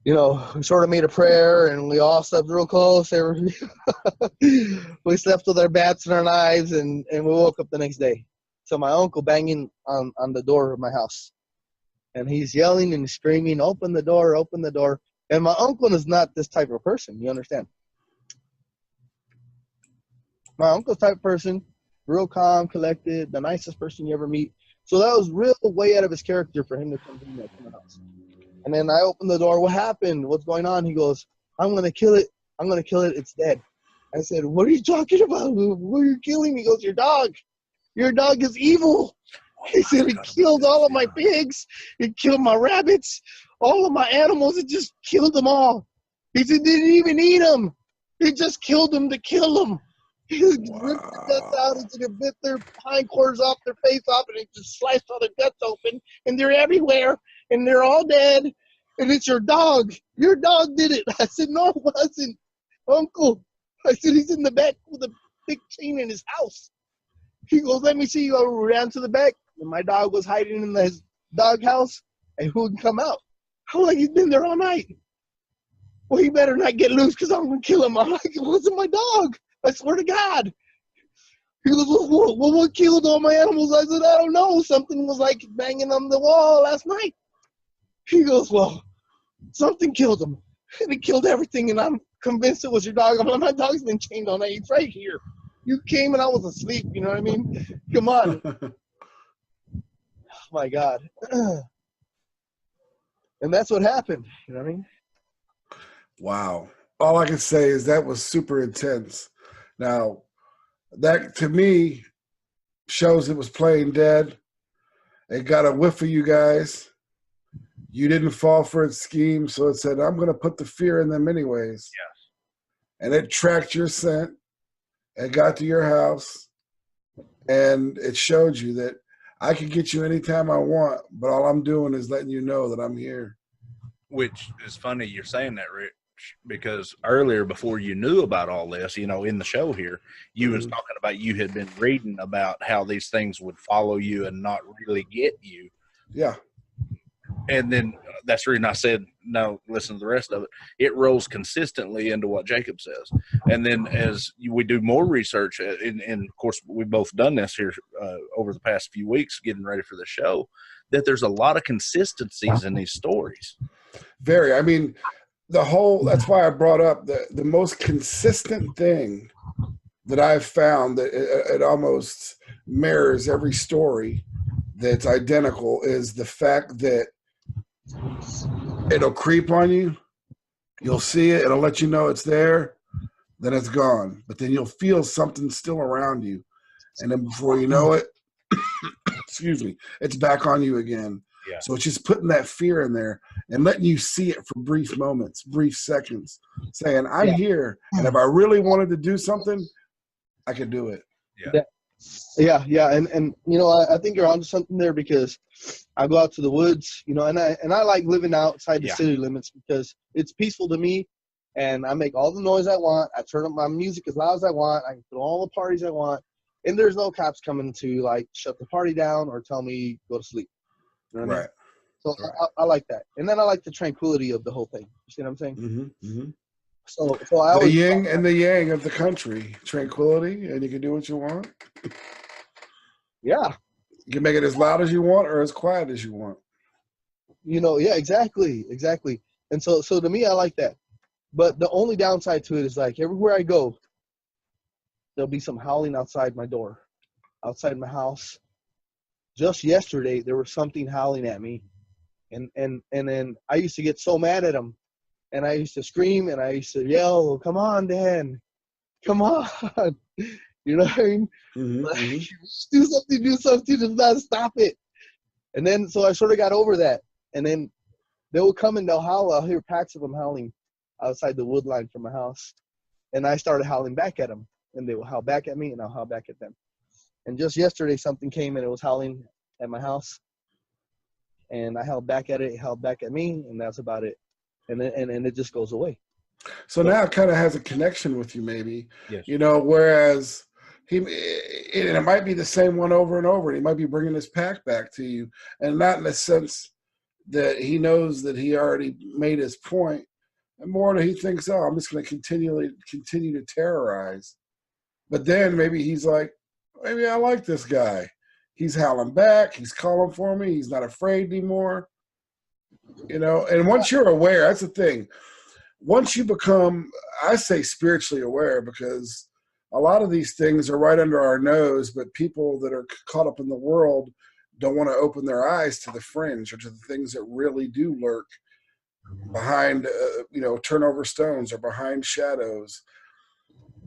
You know, we sort of made a prayer, and we all slept real close. We slept with our bats and our knives, and we woke up the next day. So my uncle banging on the door of my house, and he's yelling and screaming, "Open the door! Open the door!" And my uncle is not this type of person. You understand? My uncle's type of person, real calm, collected, the nicest person you ever meet. So that was real way out of his character for him to come in the house. And then I opened the door. What happened? What's going on? He goes, I'm going to kill it. I'm going to kill it. It's dead. I said, what are you talking about? What are you killing? He goes, your dog. Your dog is evil. He said, he killed all of my pigs. He killed my rabbits. All of my animals. It just killed them all. He said, didn't even eat them. He just killed them to kill them. He ripped their guts out, and it bit their hindquarters off, their face off, and it just sliced all their guts open, and they're everywhere, and they're all dead. and it's your dog. Your dog did it. I said, no, it wasn't, Uncle. I said, he's in the back with a big chain in his house. He goes, let me see. I ran to the back, and my dog was hiding in his dog house, and who would come out? I'm like, he's been there all night. Well, he better not get loose because I'm going to kill him. I'm like, it wasn't my dog. I swear to God. He goes, well, what killed all my animals? I said, I don't know. Something was like banging on the wall last night. He goes, well, something killed him. And it killed everything, and I'm convinced it was your dog. I'm like, my dog's been chained all night. He's right here. You came and I was asleep. You know what I mean? Come on. Oh, my God. And that's what happened. You know what I mean?
Wow. All I can say is that was super intense. Now, that to me shows it was playing dead. It got a whiff of you guys. You didn't fall for its scheme, so it said, I'm going to put the fear in them anyways.
Yes.
And it tracked your scent. It got to your house, and it showed you that I can get you anytime I want, but all I'm doing is letting you know that I'm here.
Which is funny you're saying that, Rich, because earlier before you knew about all this, you know, in the show here, you was talking about you had been reading about how these things would follow you and not really get you.
Yeah.
And then that's the reason I said, no, listen to the rest of it. It rolls consistently into what Jacob says. And then as we do more research, and of course, we've both done this here over the past few weeks getting ready for the show, that there's a lot of consistencies in these stories.
Very. I mean, that's why I brought up the most consistent thing that I've found that it almost mirrors every story that's identical is the fact that it'll creep on you. You'll see it. It'll let you know it's there. Then it's gone. But then you'll feel something still around you. And then before you know it, excuse me, it's back on you again.
Yeah.
So it's just putting that fear in there and letting you see it for brief moments, brief seconds, saying, I'm here. And if I really wanted to do something, I could do it.
Yeah.
Yeah. And you know, I think you're onto something there because I go out to the woods, you know, and I like living outside the city limits because it's peaceful to me, and I make all the noise I want. I turn up my music as loud as I want. I can put all the parties I want, and there's no cops coming to like shut the party down or tell me go to sleep. You know what I mean? So I like that, and then I like the tranquility of the whole thing. You see what I'm saying?
Mm-hmm, mm-hmm.
So I always
the yin and the yang of the country, tranquility, and you can do what you want.
Yeah.
You can make it as loud as you want or as quiet as you want.
You know, yeah, exactly. And so to me, I like that. But the only downside to it is like everywhere I go, there'll be some howling outside my door, outside my house. Just yesterday, there was something howling at me, and then I used to get so mad at them, and I used to scream and I used to yell, "Come on, Dan, come on!" You know what I mean?
Mm-hmm,
like,
mm-hmm.
do something, just not stop it. And then so I sort of got over that, and then they will come and they'll howl. I'll hear packs of them howling outside the wood line from my house, and I started howling back at them, and they will howl back at me, and I'll howl back at them. And just yesterday, something came and it was howling at my house, and I howled back at it. It howled back at me, and that's about it. And then and it just goes away.
So now it kind of has a connection with you, maybe.
Yes.
You know, whereas it might be the same one over and over. And he might be bringing his pack back to you, and not in the sense that he knows that he already made his point, and more that he thinks, oh, I'm just going to continue to terrorize. But then maybe he's like, maybe I like this guy. He's howling back. He's calling for me. He's not afraid anymore. You know, and once you're aware, that's the thing. Once you become, I say spiritually aware, because a lot of these things are right under our nose, but people that are caught up in the world don't want to open their eyes to the fringe or to the things that really do lurk behind, turnover stones or behind shadows.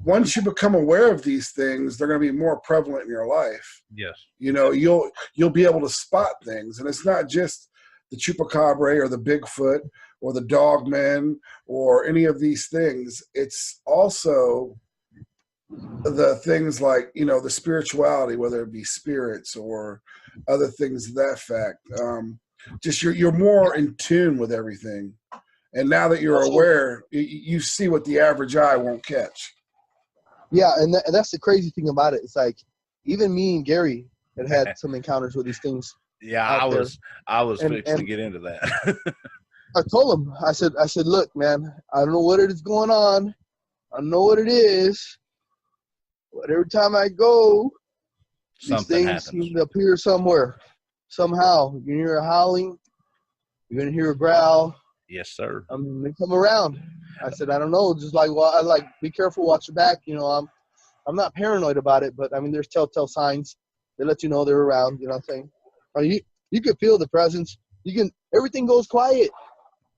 Once you become aware of these things, they're going to be more prevalent in your life.
Yes.
You know, you'll be able to spot things, and it's not just the chupacabra or the Bigfoot or the Dogman or any of these things. It's also the things like, you know, the spirituality, whether it be spirits or other things of that fact. just you're more in tune with everything. And now that you're aware, you see what the average eye won't catch.
Yeah, and that's the crazy thing about it. It's like even me and Gary had some encounters with these things.
Yeah, I was fixing to get into that.
I told him, I said, look, man, I don't know what it is going on. I don't know what it is. But every time I go, these things seem to appear somewhere. Somehow. You're going to hear a howling. You're going to hear a growl.
Yes, sir.
They come around. I said, I don't know. Just like, well, I like, be careful, watch your back. You know, I'm not paranoid about it, but I mean, there's telltale signs. They let you know they're around. You know what I'm saying? You can feel the presence. Everything goes quiet.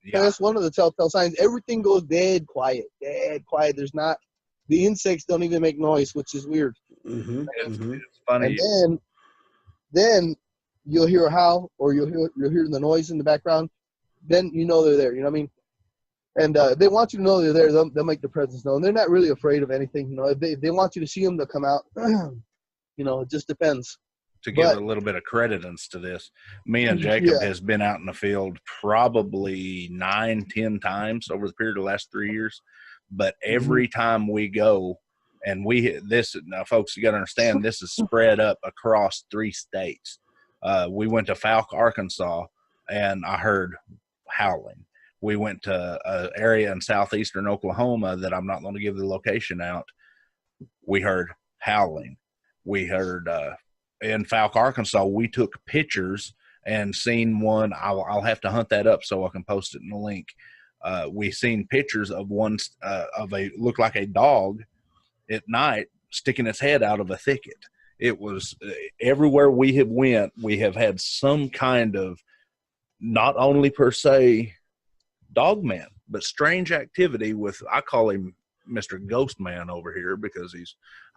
Yeah. That's one of the telltale signs. Everything goes dead quiet. There's not, the insects don't even make noise, which is weird.
Mm-hmm.
It's funny.
And then you'll hear a howl, or you'll hear the noise in the background. Then you know they're there. You know what I mean? And they want you to know they're there. They'll make the presence known. They're not really afraid of anything. You know, if they want you to see them, they'll come out. You know, it just depends.
To give a little bit of credence to this, me and Jacob has been out in the field probably 9-10 times over the period of the last 3 years. But every time we go, and now folks, you got to understand, this is spread up across 3 states. We went to Falk, Arkansas, and I heard howling. We went to an area in southeastern Oklahoma that I'm not going to give the location out. We heard howling. We heard in Falk, Arkansas, we took pictures and seen one. I'll have to hunt that up so I can post it in the link. We seen pictures of one looked like a dog at night sticking its head out of a thicket. It was everywhere we have went. We have had some kind of, not only per se Dogman, but strange activity with, I call him Mr. Ghost Man over here, because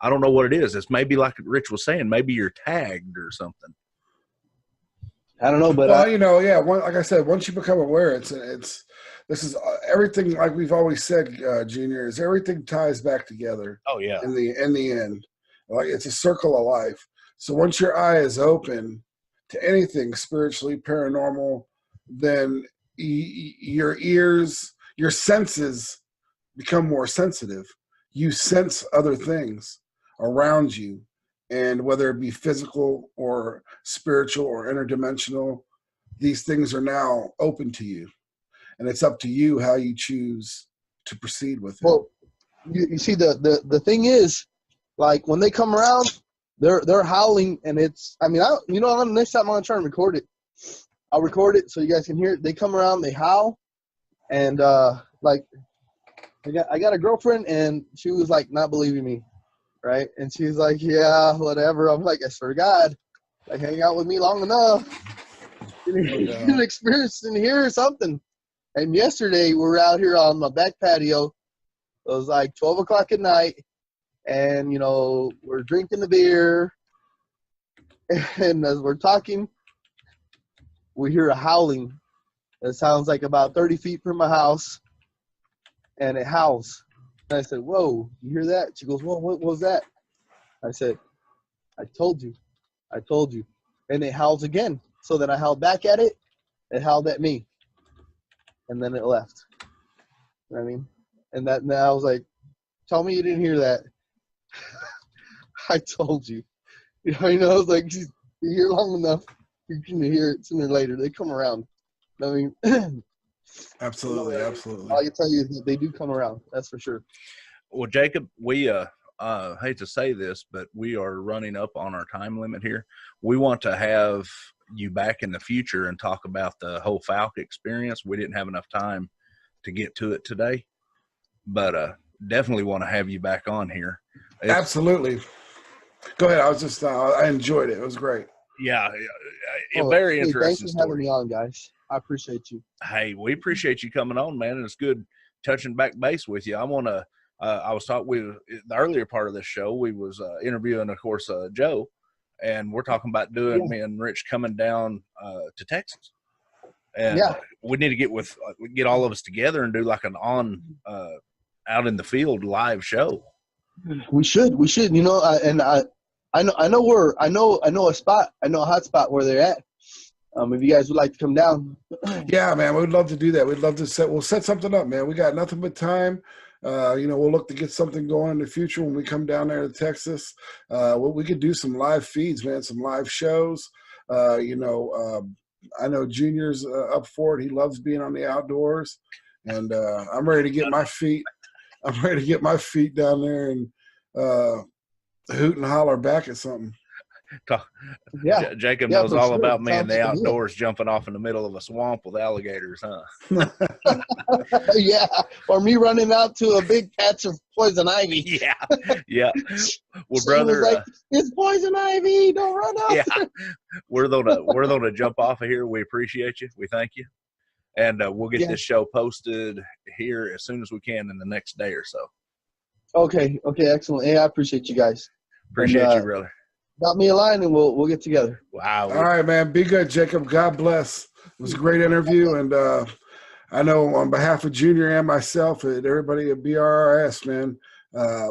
I don't know what it is. It's maybe like Rich was saying, maybe you're tagged or something.
I don't know, but
like I said, once you become aware, this is everything. Like we've always said, Junior, is everything ties back together.
Oh yeah.
In the end, like it's a circle of life. So once your eye is open to anything spiritually paranormal, then your ears, your senses become more sensitive. You sense other things around you, and whether it be physical or spiritual or interdimensional, these things are now open to you, and it's up to you how you choose to proceed with it.
Well, you see, the thing is, like when they come around, they're howling, and it's, I mean, next time I'm gonna try and record it. I'll record it so you guys can hear it. They come around, they howl, and like I got a girlfriend, and she was like not believing me, right? And she's like, yeah, whatever. I'm like, I swear to God, like hang out with me long enough, you can experience and hear something. And yesterday we were out here on my back patio. It was like 12 o'clock at night, and we're drinking the beer, and as we're talking, we hear a howling. It sounds like about 30 feet from my house, and it howls. And I said, whoa, you hear that? She goes, well, what was that? I said, I told you. And it howls again. So then I howled back at it. It howled at me. And then it left. You know what I mean? And I was like, tell me you didn't hear that. I told you. I was like, you hear long enough, you're going to hear it sooner or later. They come around. I mean,
absolutely.
All I can tell you is that they do come around. That's for sure.
Well, Jacob, we hate to say this, but we are running up on our time limit here. We want to have you back in the future and talk about the whole Falk experience. We didn't have enough time to get to it today, but definitely want to have you back on here.
Absolutely. Go ahead. I was just I enjoyed it. It was great.
Yeah, very interesting.
Thanks for having me on, guys. I appreciate you.
Hey, we appreciate you coming on, man. And it's good touching back base with you. I want to. I was talking with the earlier part of this show. We was interviewing, of course, Joe, and we're talking about doing me and Rich coming down to Texas. And we need to get all of us together and do like an out in the field live show.
We should. I know a spot. I know a hot spot where they're at. If you guys would like to come down.
Yeah, man, we'd love to do that. We'd love to we'll set something up, man. We got nothing but time. We'll look to get something going in the future when we come down there to Texas. We could do some live feeds, man, some live shows. I know Junior's up for it. He loves being on the outdoors, and I'm ready to get my feet. I'm ready to get my feet down there and hoot and holler back at something.
Yeah,
Jacob knows all about me in the
Sounds
outdoors, jumping off in the middle of a swamp with alligators, huh?
Yeah, or me running out to a big patch of poison ivy.
Yeah. Well,
Shane
brother,
was like, it's poison ivy. Don't run out.
yeah, we're gonna jump off of here. We appreciate you. We thank you, and we'll get this show posted here as soon as we can in the next day or so. Okay,
excellent. Hey, I appreciate you guys.
Appreciate you, brother.
Got me a line, and we'll get together.
Wow.
All right, man. Be good, Jacob. God bless. It was a great interview, and I know on behalf of Junior and myself and everybody at BRRS, man,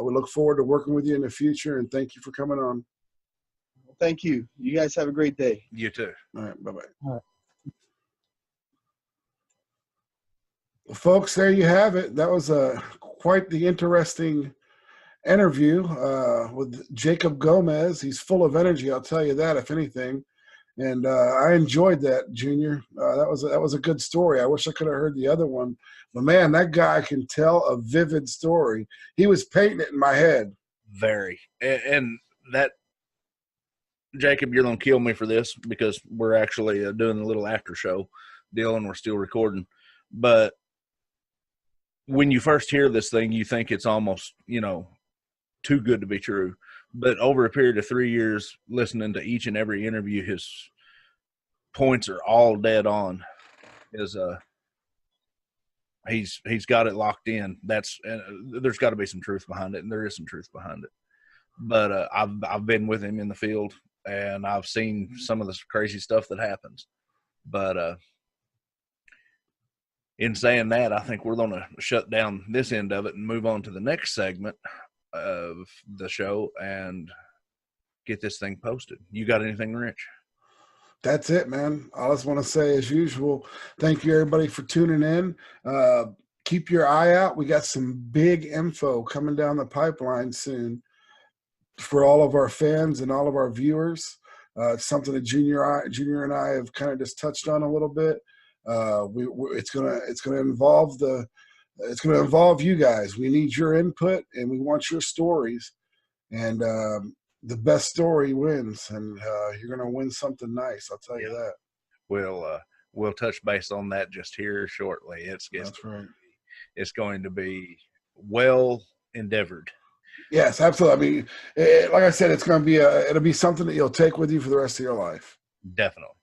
we look forward to working with you in the future, and thank you for coming on.
Thank you. You guys have a great day.
You too.
All right, bye-bye.
All right.
Well, folks, there you have it. That was quite the interesting interview with Jacob Gomez. He's full of energy, I'll tell you that, if anything. And I enjoyed that, Junior. That was a good story. I wish I could have heard the other one. But, man, that guy can tell a vivid story. He was painting it in my head.
Very. And that, Jacob, you're going to kill me for this because we're actually doing a little after show deal and we're still recording. But when you first hear this thing, you think it's almost, too good to be true. But over a period of 3 years, listening to each and every interview, his points are all dead on. He's got it locked in. There's got to be some truth behind it, and there is some truth behind it. But I've been with him in the field, and I've seen some of the crazy stuff that happens. But in saying that, I think we're going to shut down this end of it and move on to the next segment of the show and get this thing posted. You got anything, Rich?
That's it, man. I just want to say, as usual, thank you everybody for tuning in. Keep your eye out. We got some big info coming down the pipeline soon for all of our fans and all of our viewers. It's something that Junior and I have kind of just touched on a little bit. It's gonna involve you guys. We need your input, and we want your stories. And the best story wins, and you're gonna win something nice. I'll tell you that.
We'll touch base on that just here shortly.
That's right.
It's going to be well endeavored.
Yes, absolutely. I mean, like I said, it'll be something that you'll take with you for the rest of your life.
Definitely.